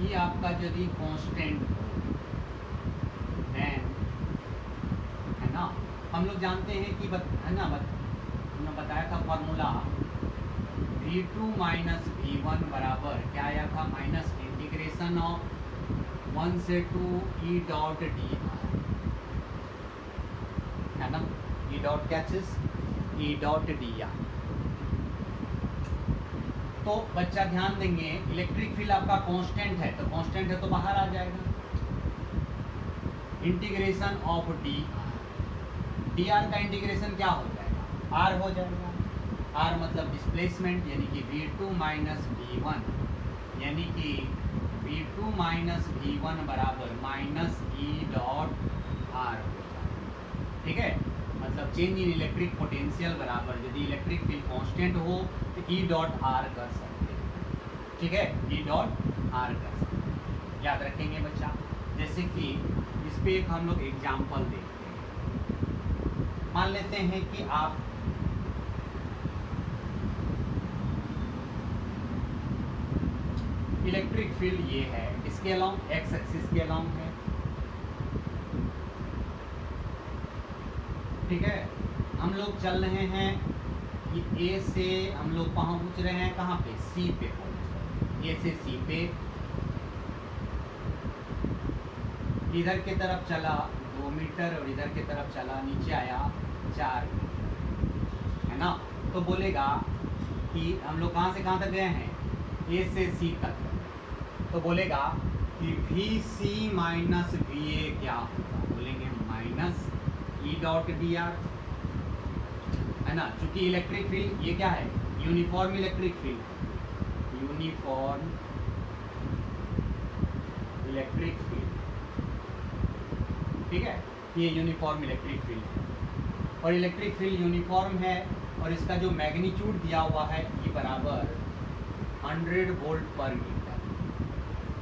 ये आपका यदि कांस्टेंट हो, हम लोग जानते हैं कि है ना, हमने बताया था फॉर्मूला V2 माइनस V1 बराबर क्या आया था, माइनस इंटीग्रेशन ऑफ 1 से 2 E डॉट डी है ना, E डॉट क्या चीज, E डॉट डी आर। तो बच्चा ध्यान देंगे, इलेक्ट्रिक फील्ड आपका कांस्टेंट है, तो कांस्टेंट है तो बाहर आ जाएगा, इंटीग्रेशन ऑफ डी आर का इंटीग्रेशन क्या हो जाएगा, आर हो जाएगा। आर मतलब डिस्प्लेसमेंट, यानी कि V2 माइनस V1, यानी कि V2 माइनस V1 बराबर माइनस E डॉट आर होगा। ठीक है, मतलब चेंज इन इलेक्ट्रिक पोटेंशियल बराबर, यदि इलेक्ट्रिक फील्ड कांस्टेंट हो तो E डॉट आर कर सकते हैं। ठीक है, E डॉट आर कर सकते हैं, याद रखेंगे बच्चा। जैसे कि इस पे एक हम लोग एग्जाम्पल देखते हैं। मान लेते हैं कि आप इलेक्ट्रिक फील्ड ये है, इसके अलाउंग एक्स एक्सिस के अलाउंग है। ठीक है, हम लोग चल रहे हैं ये ए से, हम लोग पहुंच रहे हैं कहाँ पे, सी पे पहुंच रहे हैं, ए से सी पे। इधर की तरफ चला 2 मीटर और इधर की तरफ चला, नीचे आया 4 मीटर, है ना। तो बोलेगा कि हम लोग कहाँ से कहाँ तक गए हैं, ए से सी तक, तो बोलेगा कि V C minus V A क्या होगा, बोलेंगे minus E dot D R, है ना। चूंकि इलेक्ट्रिक फील्ड ये क्या है, uniform electric field, uniform electric field. ठीक है, ये यूनिफॉर्म इलेक्ट्रिक फील्ड है और इलेक्ट्रिक फील्ड यूनिफॉर्म है और इसका जो मैग्नीट्यूड दिया हुआ है ये बराबर 100 वोल्ट पर मीटर,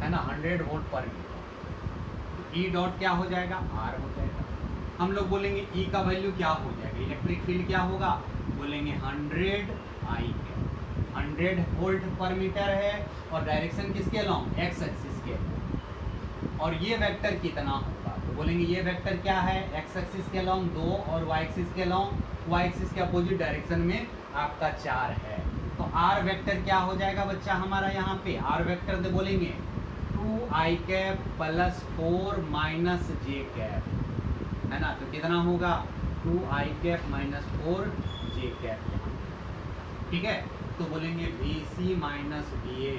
है ना, 100 वोल्ट पर मीटर। ई डॉट क्या हो जाएगा, आर हो जाएगा। हम लोग बोलेंगे ई का वैल्यू क्या हो जाएगा, इलेक्ट्रिक फील्ड क्या होगा, बोलेंगे 100 आई के, 100 वोल्ट पर मीटर है और डायरेक्शन किसके अलोंग, एक्स एक्सिस के। और ये वेक्टर कितना होगा, तो बोलेंगे ये वेक्टर क्या है, एक्स एक्सिस के अलोंग 2 और वाई एक्सिस के अलोंग, वाई एक्सिस के अपोजिट डायरेक्शन में आपका 4 है। तो आर वेक्टर क्या हो जाएगा बच्चा हमारा, यहाँ पे आर वेक्टर तो बोलेंगे 2i कैप प्लस 4 माइनस जे कैप, है ना। तो कितना होगा, 2i कैप माइनस 4 जे कैप। ठीक है, तो बोलेंगे V C minus V A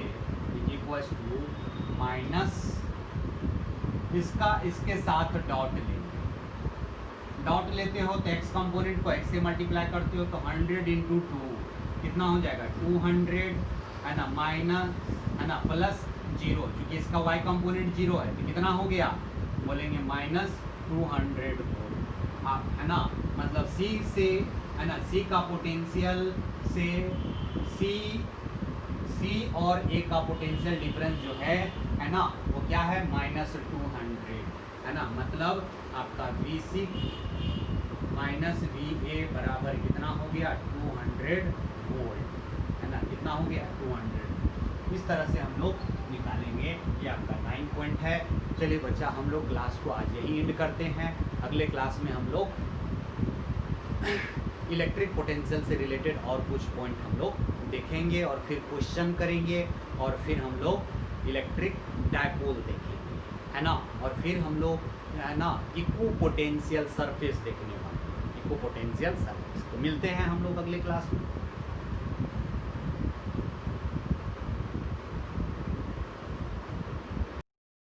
equal to minus, इसका इसके साथ डॉट लेंगे, डॉट लेते हो तो एक्स कंपोनेंट को एक्स से मल्टीप्लाई करते हो तो 100 इंटू 2 कितना हो जाएगा, 200, है ना, माइनस, है ना, प्लस 0, क्योंकि इसका y कंपोनेंट 0 है तो कितना हो गया, बोलेंगे माइनस 200 वोल्ट। आप, है ना, मतलब C से, है ना, C का पोटेंशियल से C और A का पोटेंशियल डिफरेंस जो है ना, वो क्या है, माइनस 200, है ना। मतलब आपका VC माइनस VA बराबर कितना हो गया, 200 वोल्ट, है ना, कितना हो गया, 200। इस तरह से हम लोग निकालेंगे, ये आपका 9 पॉइंट है। चलिए बच्चा, हम लोग क्लास को आज यही एंड करते हैं। अगले क्लास में हम लोग इलेक्ट्रिक पोटेंशियल से रिलेटेड और कुछ पॉइंट हम लोग देखेंगे और फिर क्वेश्चन करेंगे और फिर हम लोग इलेक्ट्रिक डायपोल देखेंगे, है ना। और फिर हम लोग, है ना, इक्वो पोटेंशियल सरफेस देखने वाले, इक्वो पोटेंशियल सरफेस। तो मिलते हैं हम लोग अगले क्लास में।